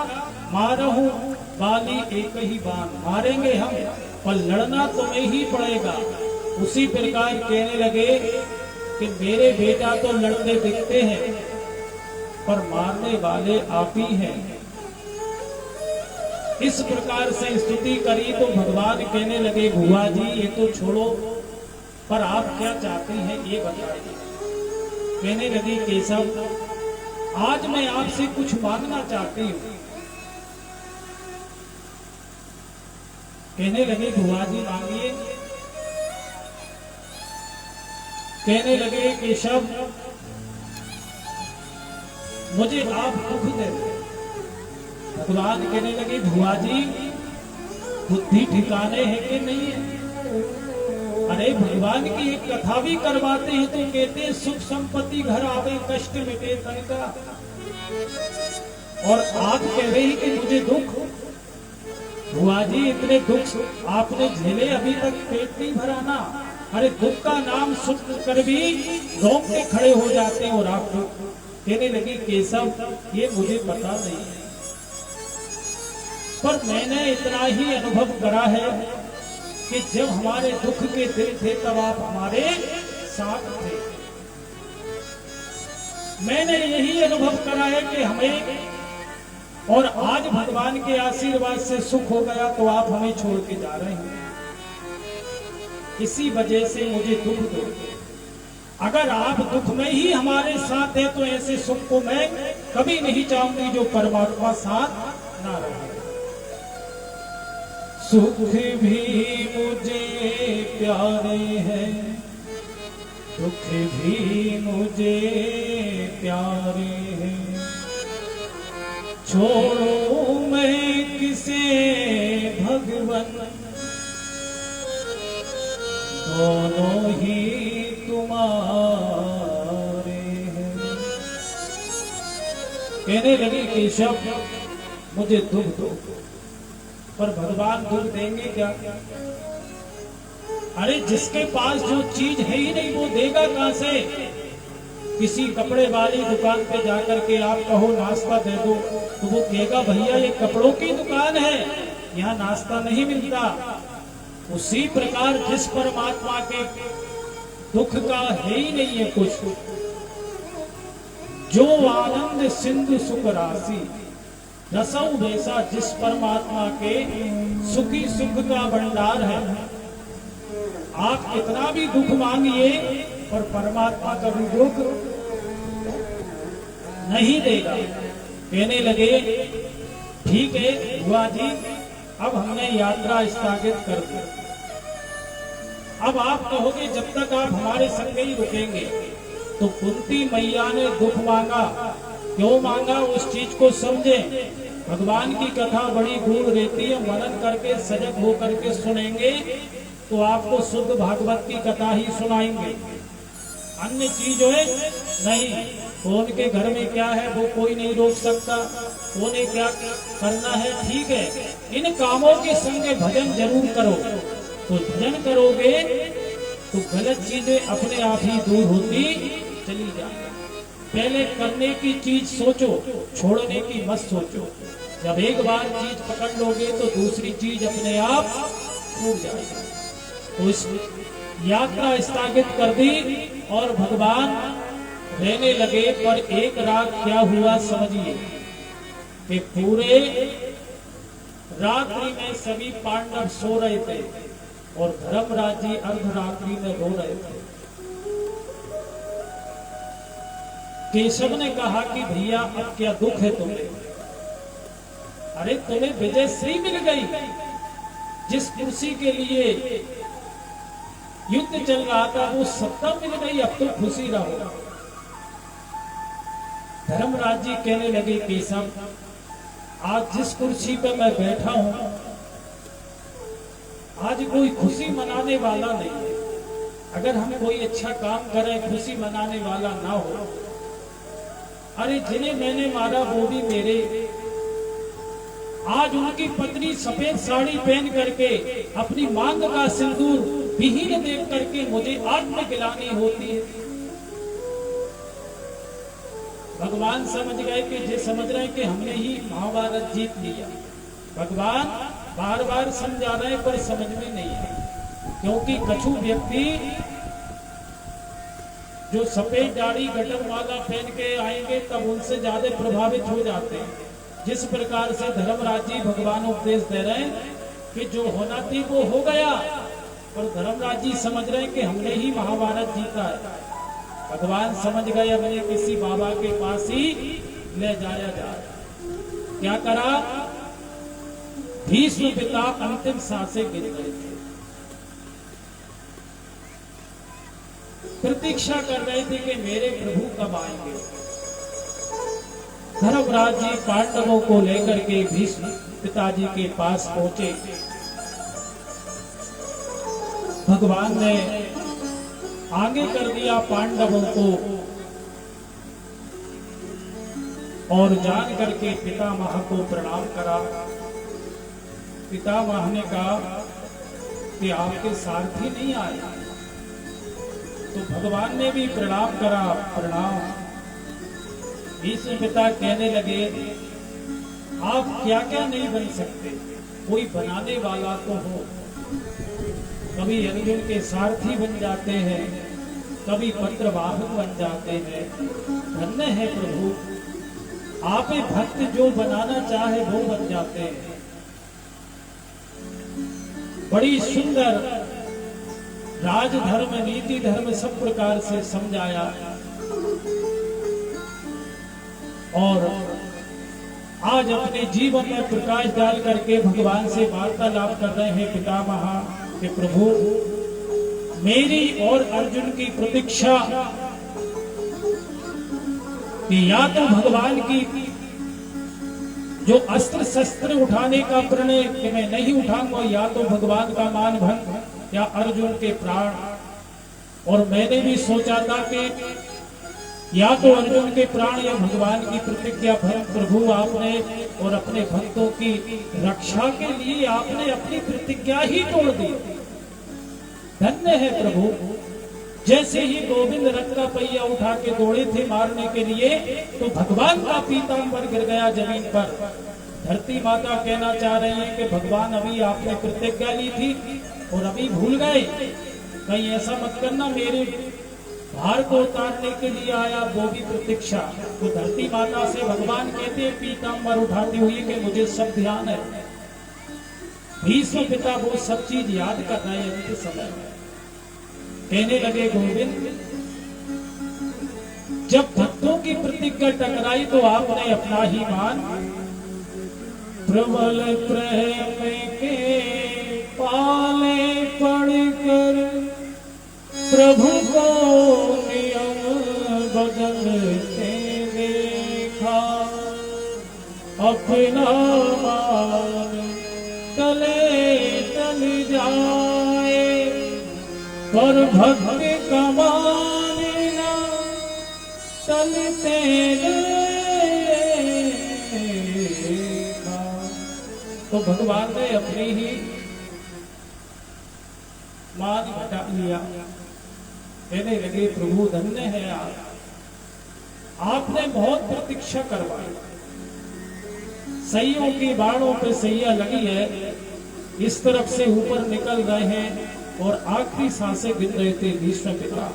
मारहु बाली एक ही बाण, मारेंगे हम पर लड़ना तुम्हें ही पड़ेगा। उसी प्रकार कहने लगे कि मेरे बेटा तो लड़ते दिखते हैं पर मारने वाले आप ही हैं। इस प्रकार से स्तुति करी तो भगवान कहने लगे बुआ जी ये तो छोड़ो, पर आप क्या चाहते हैं ये बताइए। कहने लगी केशव आज मैं आपसे कुछ मांगना चाहती हूँ। कहने लगे बुआ जी मांगिए। कहने लगे केशव मुझे आप दुख दे दो। भगवान कहने लगे बुआ जी बुद्धि ठिकाने है कि नहीं है। अरे भगवान की एक कथा भी करवाते हैं तो कहते हैं सुख संपत्ति घर आवे कष्ट मिटे तन का, और आप कह रहे हैं कि मुझे दुख। बुआ जी इतने दुख आपने झेले अभी तक पेट नहीं भराना। अरे दुख का नाम सुन कर भी रोंगटे खड़े हो जाते हैं। और आप कहने लगी केशव ये मुझे पता नहीं है, पर मैंने इतना ही अनुभव करा है कि जब हमारे दुख के दिन थे तब आप हमारे साथ थे। मैंने यही अनुभव करा है कि हमें, और आज भगवान के आशीर्वाद से सुख हो गया तो आप हमें छोड़ के जा रहे हैं। इसी वजह से मुझे दुख दो। अगर आप दुख में ही हमारे साथ हैं तो ऐसे सुख को मैं कभी नहीं चाहूंगी जो परमात्मा साथ ना रहे। सुख भी मुझे प्यारे हैं, दुख भी मुझे प्यारे हैं। छोड़ो मैं किसे भगवन, दोनों ही तुम्हारे हैं। कहने लगे केशव मुझे दुख दो, पर भगवान दुख देंगे क्या। अरे जिसके पास जो चीज है ही नहीं वो देगा कहां से। किसी कपड़े वाली दुकान पे जाकर के आप कहो नाश्ता दे दो तो वो कहेगा भैया ये कपड़ों की दुकान है, यहाँ नाश्ता नहीं मिलता। उसी प्रकार जिस परमात्मा के दुख का है ही नहीं है कुछ। जो आनंद सिंधु सुख राशि, रसौ वैसा जिस परमात्मा के सुखी सुख का भंडार है। आप कितना भी दुख मांगिए पर परमात्मा कभी दुख नहीं देगा। कहने लगे ठीक है बुआ जी, अब हमने यात्रा स्थगित कर दी। अब आप कहोगे जब तक आप हमारे संग ही रुकेंगे। तो कुंती मैया ने दुख मांगा, क्यों मांगा उस चीज को समझें। भगवान की कथा बड़ी गूढ़ रहती है, मनन करके सजग होकर के सुनेंगे तो आपको शुद्ध भागवत की कथा ही सुनाएंगे, अन्य चीज है नहीं। कौन के घर में क्या है वो कोई नहीं रोक सकता, कोने क्या करना है ठीक है। इन कामों के संग भजन जरूर करो, तो भजन करोगे तो गलत चीजें अपने आप ही दूर होती चली जाए। पहले करने की चीज सोचो, छोड़ने की मत सोचो। जब एक बार चीज पकड़ लोगे तो दूसरी चीज अपने आप छूट जाएगी। तो इस यात्रा स्थगित कर दी और भगवान रहने लगे। पर एक रात क्या हुआ समझिए कि पूरे रात्रि में सभी पांडव सो रहे थे और धर्मराज जी अर्धरात्रि में रो रहे थे। केशव ने कहा कि भैया अब क्या दुख है तुम्हें? अरे तुम्हें विजय श्री मिल गई, जिस कुर्सी के लिए युद्ध चल रहा था वो सत्ता मिल गई, अब तो खुशी रहो। धर्मराज जी कहने लगे केशव, आज जिस कुर्सी पर मैं बैठा हूं आज कोई खुशी मनाने वाला नहीं है। अगर हम कोई अच्छा काम करें खुशी मनाने वाला ना हो। अरे जिन्हें मैंने मारा वो भी मेरे। आज उनकी पत्नी सफेद साड़ी पहन करके अपनी मांग का सिंदूर विहीन देख करके मुझे आत्मगिलानी होती है। भगवान समझ गए कि जे समझ रहे हैं कि हमने ही महाभारत जीत लिया। भगवान बार बार समझा रहे हैं पर समझ में नहीं है, क्योंकि कछु व्यक्ति जो सफेद दाढ़ी गटर माला पहन के आएंगे तब उनसे ज्यादा प्रभावित हो जाते हैं। जिस प्रकार से धर्मराज जी भगवान उपदेश दे रहे हैं कि जो होना थी वो हो गया, पर धर्मराज जी समझ रहे हैं कि हमने ही महाभारत जीता है। भगवान समझ गए अब ये किसी बाबा के पास ही ले जाया जाए। क्या करा? भीष्म पिता अंतिम सांसें गिर गए थे, प्रतीक्षा कर रहे थे कि मेरे प्रभु कब आएंगे। धर्मराज जी पांडवों को लेकर के भीष्म पिताजी के पास पहुंचे। भगवान ने आगे कर दिया पांडवों को और जान करके पितामह को प्रणाम करा। पितामह ने कहा कि आपके सारथी नहीं आए, तो भगवान ने भी प्रणाम करा। प्रणाम। भीष्म पिता कहने लगे आप क्या क्या नहीं बन सकते, कोई बनाने वाला तो हो। कभी अर्जुन के सारथी बन जाते हैं, कभी पत्रवाहक बन जाते हैं। धन्य है प्रभु, आप भक्त जो बनाना चाहे वो बन जाते हैं। बड़ी सुंदर राजधर्म नीति धर्म सब प्रकार से समझाया और आज अपने जीवन में प्रकाश डाल करके भगवान से वार्तालाप कर रहे हैं पितामह कि प्रभु मेरी और अर्जुन की प्रतीक्षा कि या तो भगवान की जो अस्त्र शस्त्र उठाने का प्रणय कि मैं नहीं उठाऊंगा, या तो भगवान का मान भंग या अर्जुन के प्राण। और मैंने भी सोचा था कि या तो अर्जुन के प्राण या भगवान की प्रतिज्ञा भंग। प्रभु आपने और अपने भक्तों की रक्षा के लिए आपने अपनी प्रतिज्ञा ही तोड़ दी। धन्य है प्रभु। जैसे ही गोविंद रथ का पहिया उठा के दौड़े थे मारने के लिए, तो भगवान का पीतांबर गिर गया जमीन पर। धरती माता कहना चाह रही है कि भगवान अभी आपने प्रतिज्ञा ली थी और अभी भूल गए। कहीं ऐसा मत करना मेरे भार को उतारने के लिए आया वो भी प्रतीक्षा। तो धरती माता से भगवान कहते हैं पीताम्बर उठाती हुई कि मुझे सब ध्यान है। भीष्म पिता वो सब चीज याद कर रहे हैं अभी समय में। कहने लगे गोविंद, जब भक्तों की प्रतिज्ञा टकराई तो आपने अपना ही मान प्रबल प्रेम के पाले पड़कर प्रभु को नियम बदलते देखा। अपना मान तले तल जाए पर भक्ति कमाने ना चलते देखा। तो भगवान ने अपनी ही मान हटा लिया। कहने लगे प्रभु धन्य है आपने बहुत प्रतीक्षा करवाई। सैयों की बाणों पे सैया लगी है, इस तरफ से ऊपर निकल रहे हैं और आखिरी सांसें गिन रहे थे भीष्म पिता।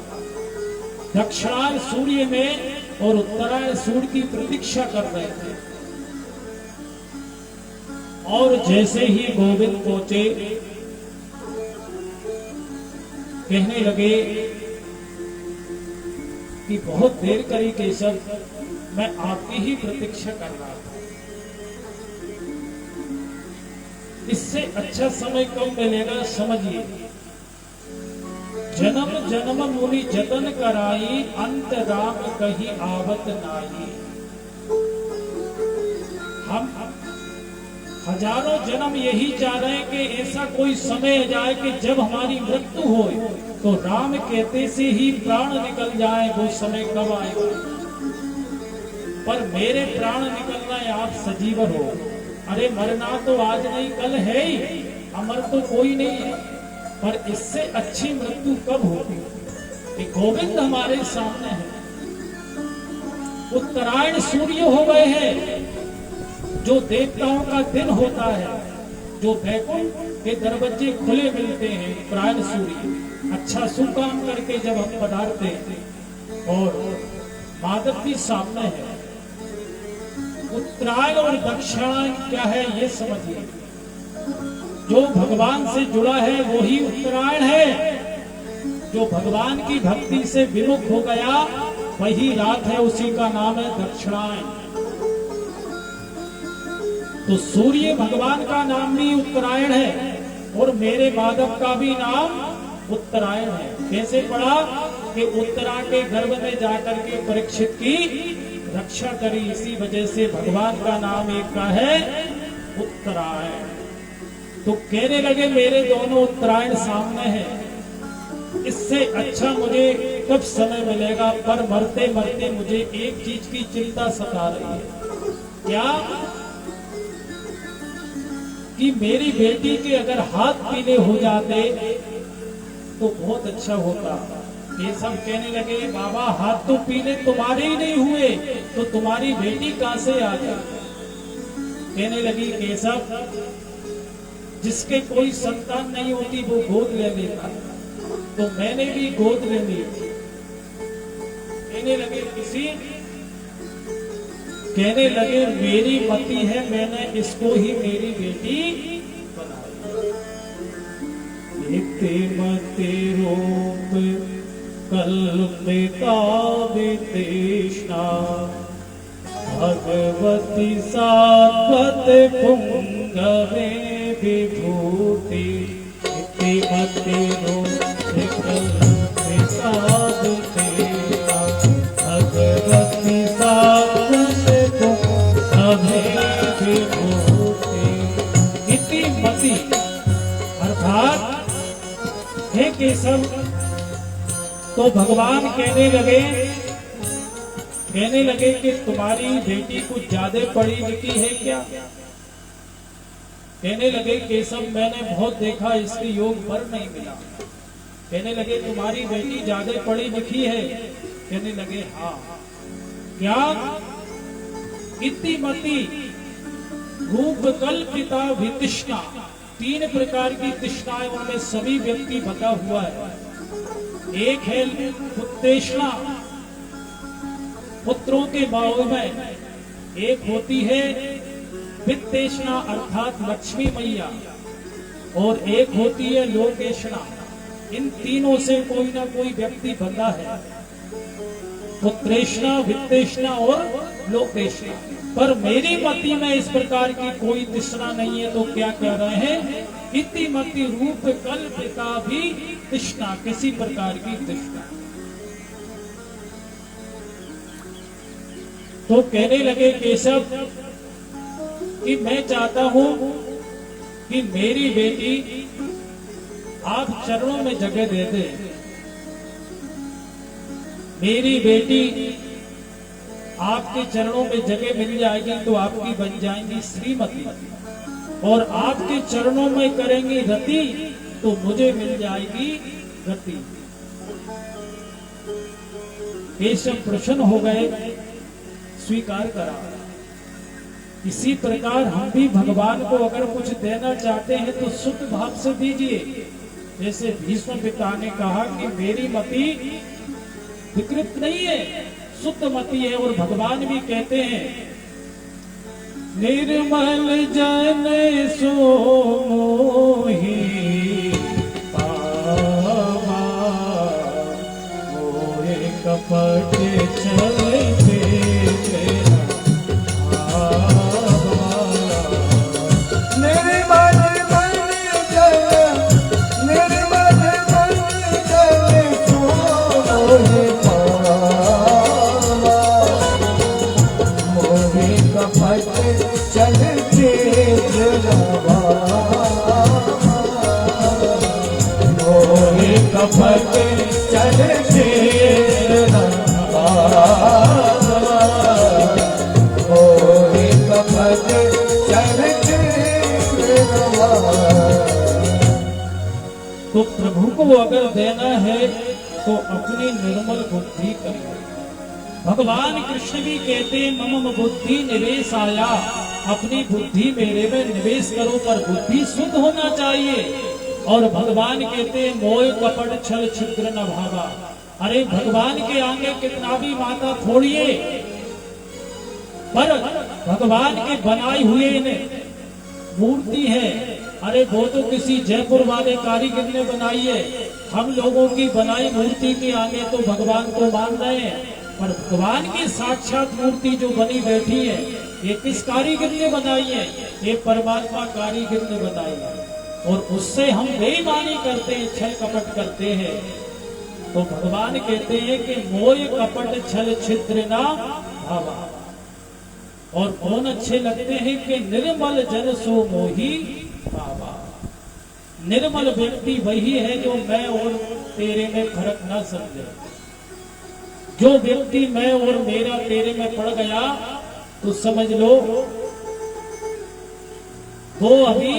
दक्षिणायन सूर्य में और उत्तरायण सूर्य की प्रतीक्षा कर रहे थे। और जैसे ही गोविंद पहुंचे कहने लगे कि बहुत देर करी केशव, मैं आपकी ही प्रतीक्षा कर रहा था। इससे अच्छा समय कब मिलेगा समझिए। जन्म जन्म मुनि जतन कराई, अंत राम कहीं आवत नाई। हम हजारों जन्म यही चाह रहे हैं कि ऐसा कोई समय जाए कि जब हमारी मृत्यु हो तो राम कहते से ही प्राण निकल जाए। वो समय कब आएगा? पर मेरे प्राण निकलना है, आप सजीवन हो। अरे मरना तो आज नहीं कल है ही, अमर तो कोई नहीं है। पर इससे अच्छी मृत्यु कब होगी कि गोविंद हमारे सामने है। उत्तरायण सूर्य हो गए हैं, जो देवताओं का दिन होता है, जो वैकुंठ के दरवाजे खुले मिलते हैं। उत्तरायण सूर्य अच्छा शुभ काम करके जब हम पधारते हैं और माधव भी सामने है। उत्तरायण और दक्षिणायन क्या है ये समझिए। जो भगवान से जुड़ा है वही उत्तरायण है। जो भगवान की भक्ति से विमुख हो गया वही रात है, उसी का नाम है दक्षिणायन। तो सूर्य भगवान का नाम भी उत्तरायण है और मेरे माधव का भी नाम उत्तरायण है। कैसे पढ़ा कि उत्तरा के गर्भ में जाकर के परीक्षित की रक्षा करी, इसी वजह से भगवान का नाम एक का है उत्तरायण। तो कहने लगे मेरे दोनों उत्तरायण सामने हैं, इससे अच्छा मुझे कब समय मिलेगा? पर मरते मरते मुझे एक चीज की चिंता सता रही है। क्या? कि मेरी बेटी के अगर हाथ पीले हो जाते तो बहुत अच्छा होता। ये सब कहने लगे बाबा हाथ तो पीले तुम्हारे ही नहीं हुए तो तुम्हारी बेटी कहां से आ गई? कहने लगी केशव, जिसके कोई संतान नहीं होती वो गोद ले लेता, तो मैंने भी गोद ले ली। कहने लगे किसी, कहने लगे मेरी मति है, मैंने इसको ही मेरी बेटी बनाई। मति रूप कल्पिता वितृष्णा, भगवती सात्वत पुंगवे विभूति। मति रूप कल्पिता वितृष्णा, भगवती सात्वत पुंगवे विभूति। इति मति अर्थात हे केशव। तो भगवान कहने लगे कि तुम्हारी बेटी कुछ ज्यादा पढ़ी लिखी है क्या? कहने लगे केशव मैंने बहुत देखा, इसके योग पर नहीं मिला। कहने लगे तुम्हारी बेटी ज्यादा पढ़ी लिखी है? कहने लगे हाँ। क्या? इतिमति रूप कल्पिता वितृष्णा, तीन प्रकार की तृष्णाएं उनमें सभी व्यक्ति बता हुआ है। एक है पुत्रेष्णा, पुत्रों के भाव में, एक होती है वित्तेष्णा अर्थात लक्ष्मी मैया, और एक होती है लोकेष्णा। इन तीनों से कोई ना कोई व्यक्ति बंधा है, पुत्रेष्णा, वित्तेष्णा और लोकेष्णा। पर मेरी मति में इस प्रकार की कोई तृष्णा नहीं है। तो क्या कह रहे हैं, इति मति रूप कल्प का भी तृष्णा, किसी प्रकार की तृष्णा। तो कहने लगे केशव कि मैं चाहता हूं कि मेरी बेटी आप चरणों में जगह दे दे। मेरी बेटी आपके चरणों में जगह मिल जाएगी तो आपकी बन जाएंगी श्रीमती, और आपके चरणों में करेंगी रति तो मुझे मिल जाएगी रति। केशव प्रसन्न हो गए, स्वीकार करा। इसी प्रकार हम भी भगवान को अगर कुछ देना चाहते हैं तो शुद्ध भाव से दीजिए। जैसे भीष्म पिता ने कहा कि मेरी मति विकृत नहीं है, शुद्ध मति है। और भगवान भी कहते हैं, निर्मल जन सो मोहि पावा, मोहे कपट चलते तो प्रभु को अगर देना है तो अपनी निर्मल बुद्धि करिए। भगवान कृष्ण भी कहते हैं, मम बुद्धि निवेश आया, अपनी बुद्धि मेरे में निवेश करो, पर बुद्धि शुद्ध होना चाहिए। और भगवान कहते हैं, मोह कपट छल छिद्र न भावा। अरे भगवान के आगे कितना भी माता फोड़िए, पर भगवान के बनाई हुए मूर्ति है। अरे वो तो किसी जयपुर वाले कारीगर ने बनाई है, हम लोगों की बनाई मूर्ति के आगे तो भगवान को मान रहे हैं, पर भगवान की साक्षात मूर्ति जो बनी बैठी है ये किस कारीगर ने बनाई है? ये परमात्मा कारीगर ने बनाई है। और उससे हम बेईमानी करते हैं, छल कपट करते हैं। तो भगवान कहते हैं कि मोह कपट छल छिद्र ना भावा। और कौन अच्छे लगते हैं कि निर्मल जन सो मोही भावा। निर्मल व्यक्ति वही है जो मैं और तेरे में फर्क ना समझे। जो व्यक्ति मैं और मेरा तेरे में पड़ गया तो समझ लो वो अभी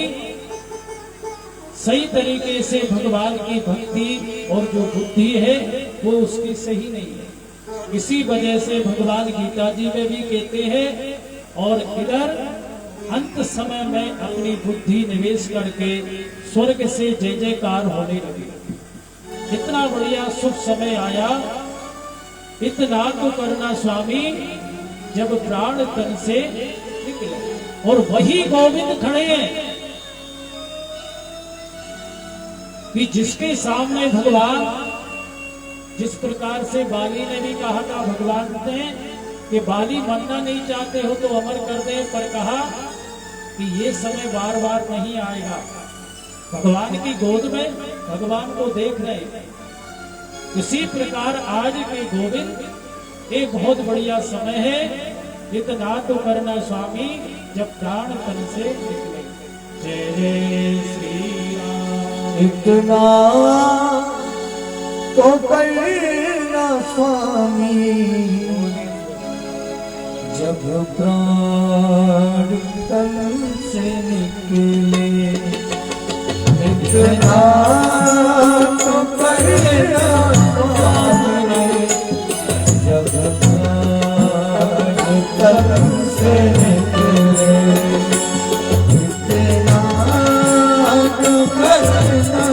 सही तरीके से भगवान की भक्ति और जो बुद्धि है वो उसकी सही नहीं है। इसी वजह से भगवान गीता जी में भी कहते हैं, और इधर अंत समय में अपनी बुद्धि निवेश करके स्वर्ग से जय जयकार होने लगी। इतना बढ़िया शुभ समय आया, इतना तो करना स्वामी जब प्राण तन से निकले। और वही गोविंद खड़े हैं कि जिसके सामने भगवान, जिस प्रकार से बाली ने भी कहा था भगवान ने कि बाली मरना नहीं चाहते हो तो अमर कर दे, पर कहा कि ये समय बार बार नहीं आएगा। भगवान की गोद में भगवान को देख रहे। इसी प्रकार आज के गोविंद एक बहुत बढ़िया समय है, इतना तो करना स्वामी जब प्राण तन से निकले। जय जय श्री राम। इतना तो करना स्वामी जब प्राण तन से निकले। इतना तो करना स्वामी जब प्राण तन से निकले। इतना तो करना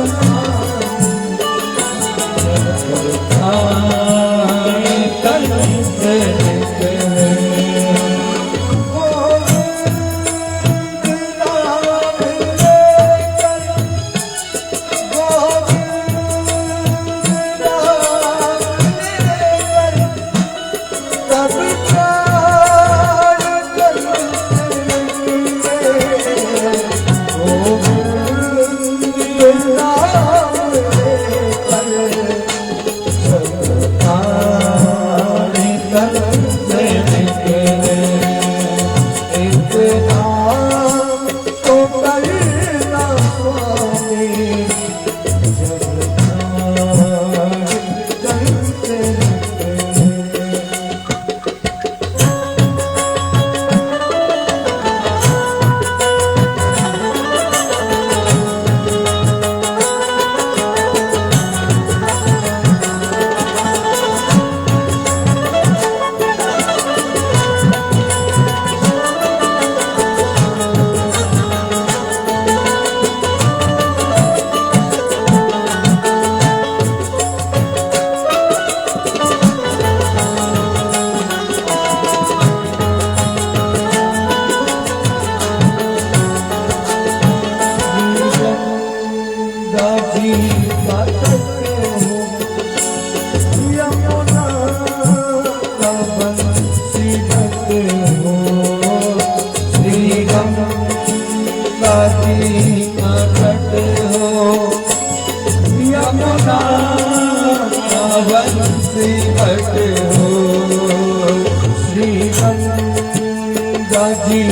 जी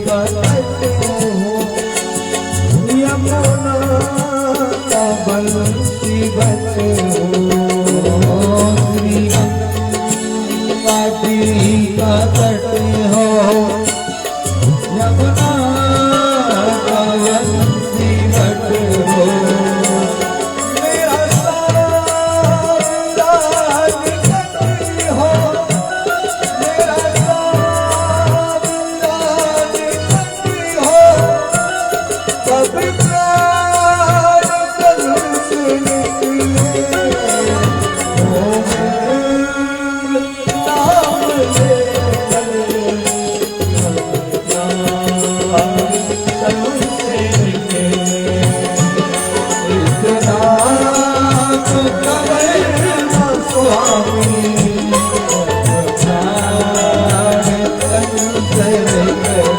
का तट हो, यमुना का बंसी बच हो, श्री गंगा जी का तट हो, यमुना का बंसी बच हो। मेरा सारा निकट हो, मेरा सारा निकट हो, कब प्राण तन से निकले, ओ नाम ले चले, तन से निकले, इस नाम कबे न स्वामी, प्राण तन से निकले।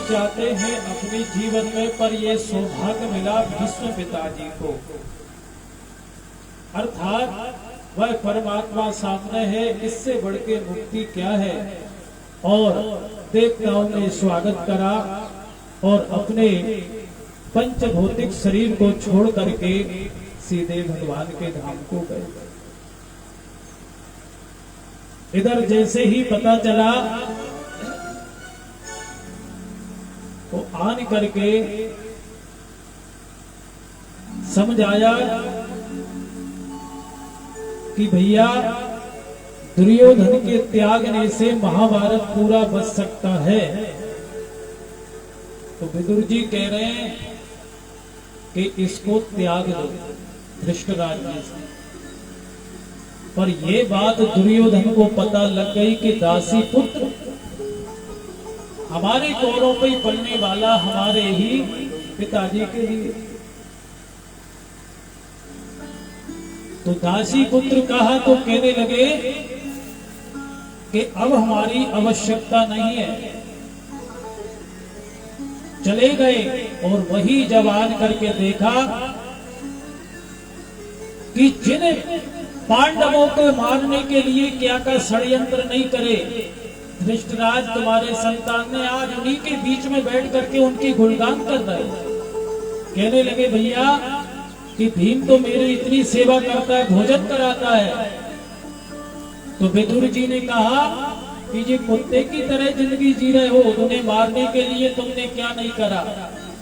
चाहते हैं अपने जीवन में, पर ये सौभाग्य मिला भीष्म पिताजी को। अर्थात वह परमात्मा सामने है, इससे बढ़ के मुक्ति क्या है। और देवताओं ने स्वागत करा और अपने पंचभौतिक शरीर को छोड़ करके सीधे भगवान के धाम को गए। इधर जैसे ही पता चला तो आन करके समझ आया कि भैया दुर्योधन के त्यागने से महाभारत पूरा बच सकता है। तो विदुर जी कह रहे हैं कि इसको त्याग दो धृष्टराज जी से। पर यह बात दुर्योधन को पता लग गई कि दासी पुत्र हमारे कौरों पे ही पलने वाला हमारे ही पिताजी के लिए। तो दासी पुत्र कहा तो कहने लगे कि अब हमारी आवश्यकता नहीं है। चले गए और वही जवान करके देखा कि जिन पांडवों को मारने के लिए क्या का षड्यंत्र नहीं करे, धृष्टराज तुम्हारे संतान ने आज उन्हीं के बीच में बैठ करके उनकी गुणगान कर रहे। कहने लगे भैया कि भीम तो मेरी इतनी सेवा करता है, भोजन कराता है। तो विदुर जी ने कहा कि ये कुत्ते की तरह जिंदगी जी रहे हो, उन्हें मारने के लिए तुमने क्या नहीं करा।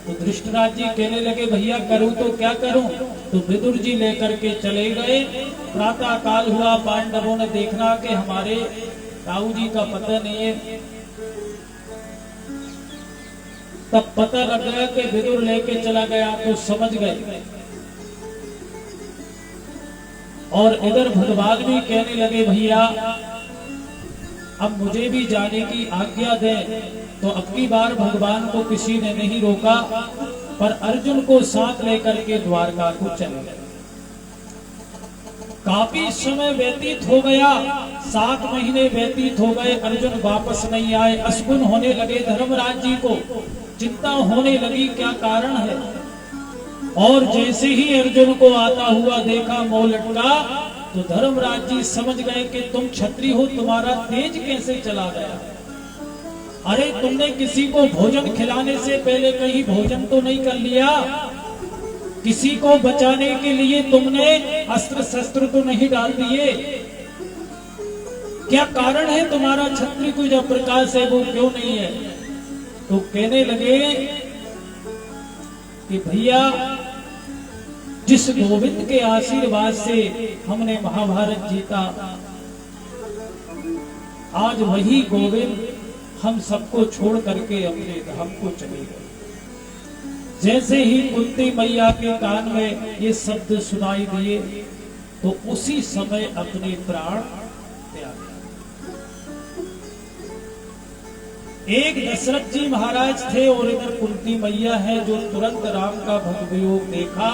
तो धृष्टराज जी कहने लगे भैया करूं तो क्या करूं। तो विदुर जी लेकर के चले गए। प्रातः काल हुआ, पांडवों ने देखना कि हमारे ताऊ जी का पता नहीं है। तब पता लग गया कि विदुर लेके चला गया, तो समझ गए। और इधर भगवान भी कहने लगे भैया अब मुझे भी जाने की आज्ञा दें। तो अब की बार भगवान को किसी ने नहीं रोका, पर अर्जुन को साथ लेकर के द्वारका को चले गए। काफी समय व्यतीत हो गया, 7 महीने व्यतीत हो गए, अर्जुन वापस नहीं आए। असगुन होने लगे धर्मराज जी को, चिंता होने लगी क्या कारण है। और जैसे ही अर्जुन को आता हुआ देखा मुंह लटका, तो धर्मराज जी समझ गए कि तुम क्षत्रिय हो, तुम्हारा तेज कैसे चला गया। अरे तुमने किसी को भोजन खिलाने से पहले कहीं भोजन तो नहीं कर लिया। किसी को बचाने के लिए तुमने अस्त्र शस्त्र तो नहीं डाल दिए। क्या कारण है तुम्हारा क्षत्रिय को जो प्रकाश है वो क्यों नहीं है। तो कहने लगे कि भैया जिस गोविंद के आशीर्वाद से हमने महाभारत जीता, आज वही गोविंद हम सबको छोड़ करके अपने धाम को चले गए। जैसे ही कुंती मैया के कान में ये शब्द सुनाई दिए, तो उसी समय अपने प्राण त्याग। एक दशरथ जी महाराज थे और इधर कुंती मैया है, जो तुरंत राम का भगवियोग देखा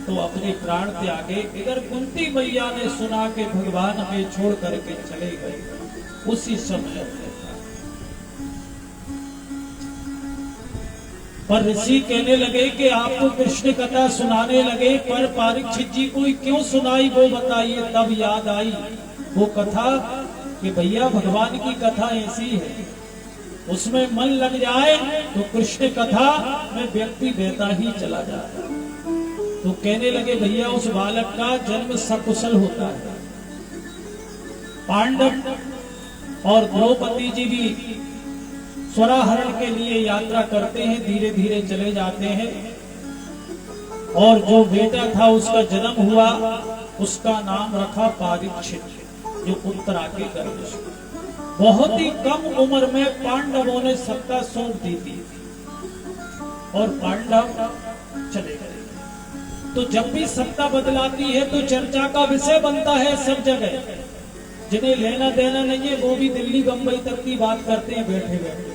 तो अपने प्राण त्यागे। इधर कुंती मैया ने सुना कि भगवान हमें छोड़ करके चले गए, उसी समय। पर ऋषि कहने लगे कि आपको कृष्ण कथा सुनाने लगे, पर परीक्षित जी को क्यों सुनाई वो बताइए। तब याद आई वो कथा कि भैया भगवान की कथा ऐसी है, उसमें मन लग जाए तो कृष्ण कथा में व्यक्ति बहता ही चला जाता। तो कहने लगे भैया उस बालक का जन्म सकुशल होता है। पांडव और द्रौपदी जी भी स्वराहरण के लिए यात्रा करते हैं, धीरे धीरे चले जाते हैं। और जो बेटा था उसका जन्म हुआ, उसका नाम रखा परीक्षित, जो उत्तरा के गर्भ से। बहुत ही कम उम्र में पांडवों ने सत्ता सौंप दी थी और पांडव चले गए। तो जब भी सत्ता बदलाती है तो चर्चा का विषय बनता है सब जगह। जिन्हें लेना देना नहीं है वो भी दिल्ली बंबई तक की बात करते हैं बैठे बैठे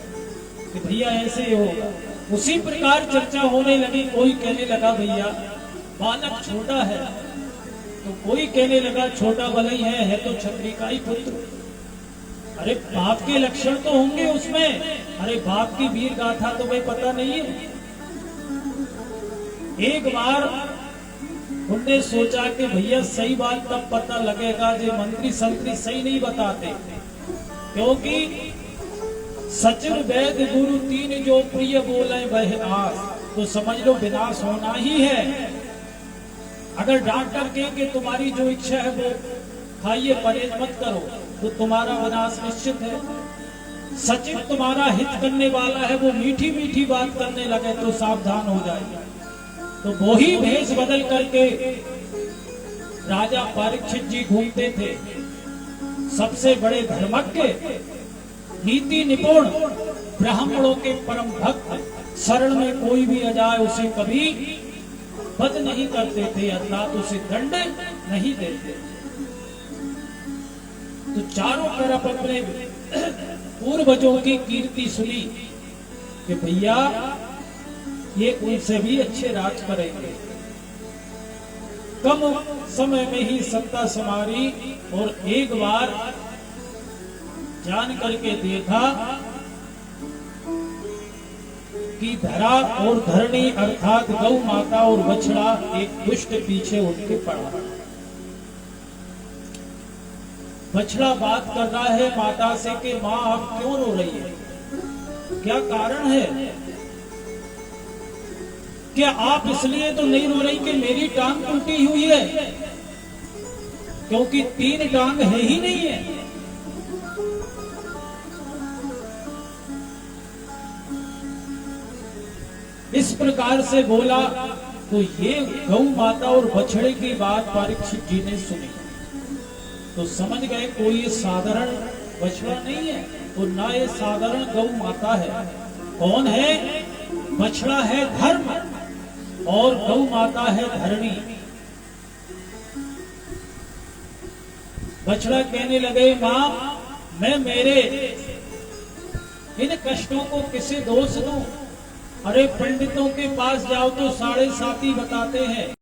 कि भैया ऐसे होगा। उसी प्रकार चर्चा होने लगी। कोई कहने लगा भैया बालक छोटा है, तो कोई कहने लगा छोटा भले ही है तो क्षत्रिय का ही पुत्र। अरे बाप के लक्षण तो होंगे उसमें। अरे बाप की वीर गाथा तुम्हें पता नहीं है? एक बार उनने सोचा कि भैया सही बात तब पता लगेगा जो मंत्री संतरी सही नहीं बताते, क्योंकि सचिव वैद्य गुरु तीन जो प्रिय बोले वह आस, तो समझ लो विनाश होना ही है। अगर डॉक्टर कहे कि तुम्हारी जो इच्छा है वो खाइए, परहेज मत करो, तो तुम्हारा विनाश निश्चित है। सचिव तुम्हारा हित करने वाला है, वो मीठी मीठी बात करने लगे तो सावधान हो जाए। तो वो ही भेष बदल करके राजा परीक्षित जी घूमते थे। सबसे बड़े धर्मज्ञ, नीति निपुण, ब्राह्मणों के परम भक्त, शरण में कोई भी आ जाए उसे कभी वध नहीं करते थे, अर्थात उसे दंड नहीं देते। तो चारों तरफ अपने पूर्वजों की कीर्ति सुनी कि भैया ये उनसे भी अच्छे राज करेंगे। कम समय में ही सत्ता संवारी और एक बार जान करके देखा कि धरा और धरणी अर्थात गौ माता और बछड़ा एक दुष्ट पीछे उनके पड़ा। बछड़ा बात कर रहा है माता से कि माँ आप क्यों रो रही है, क्या कारण है? क्या आप इसलिए तो नहीं रो रही कि मेरी टांग टूटी हुई है, क्योंकि तीन टांग है ही नहीं है। इस प्रकार से बोला तो ये गौ माता और बछड़े की बात परीक्षित जी ने सुनी, तो समझ गए कोई ये साधारण बछड़ा नहीं है और ना ये साधारण गौ माता है। कौन है? बछड़ा है धर्म और गौ माता है धरणी। बछड़ा कहने लगे मां मैं मेरे इन कष्टों को किसे दोष दूं? अरे पंडितों के पास जाओ तो 7.5 बताते हैं।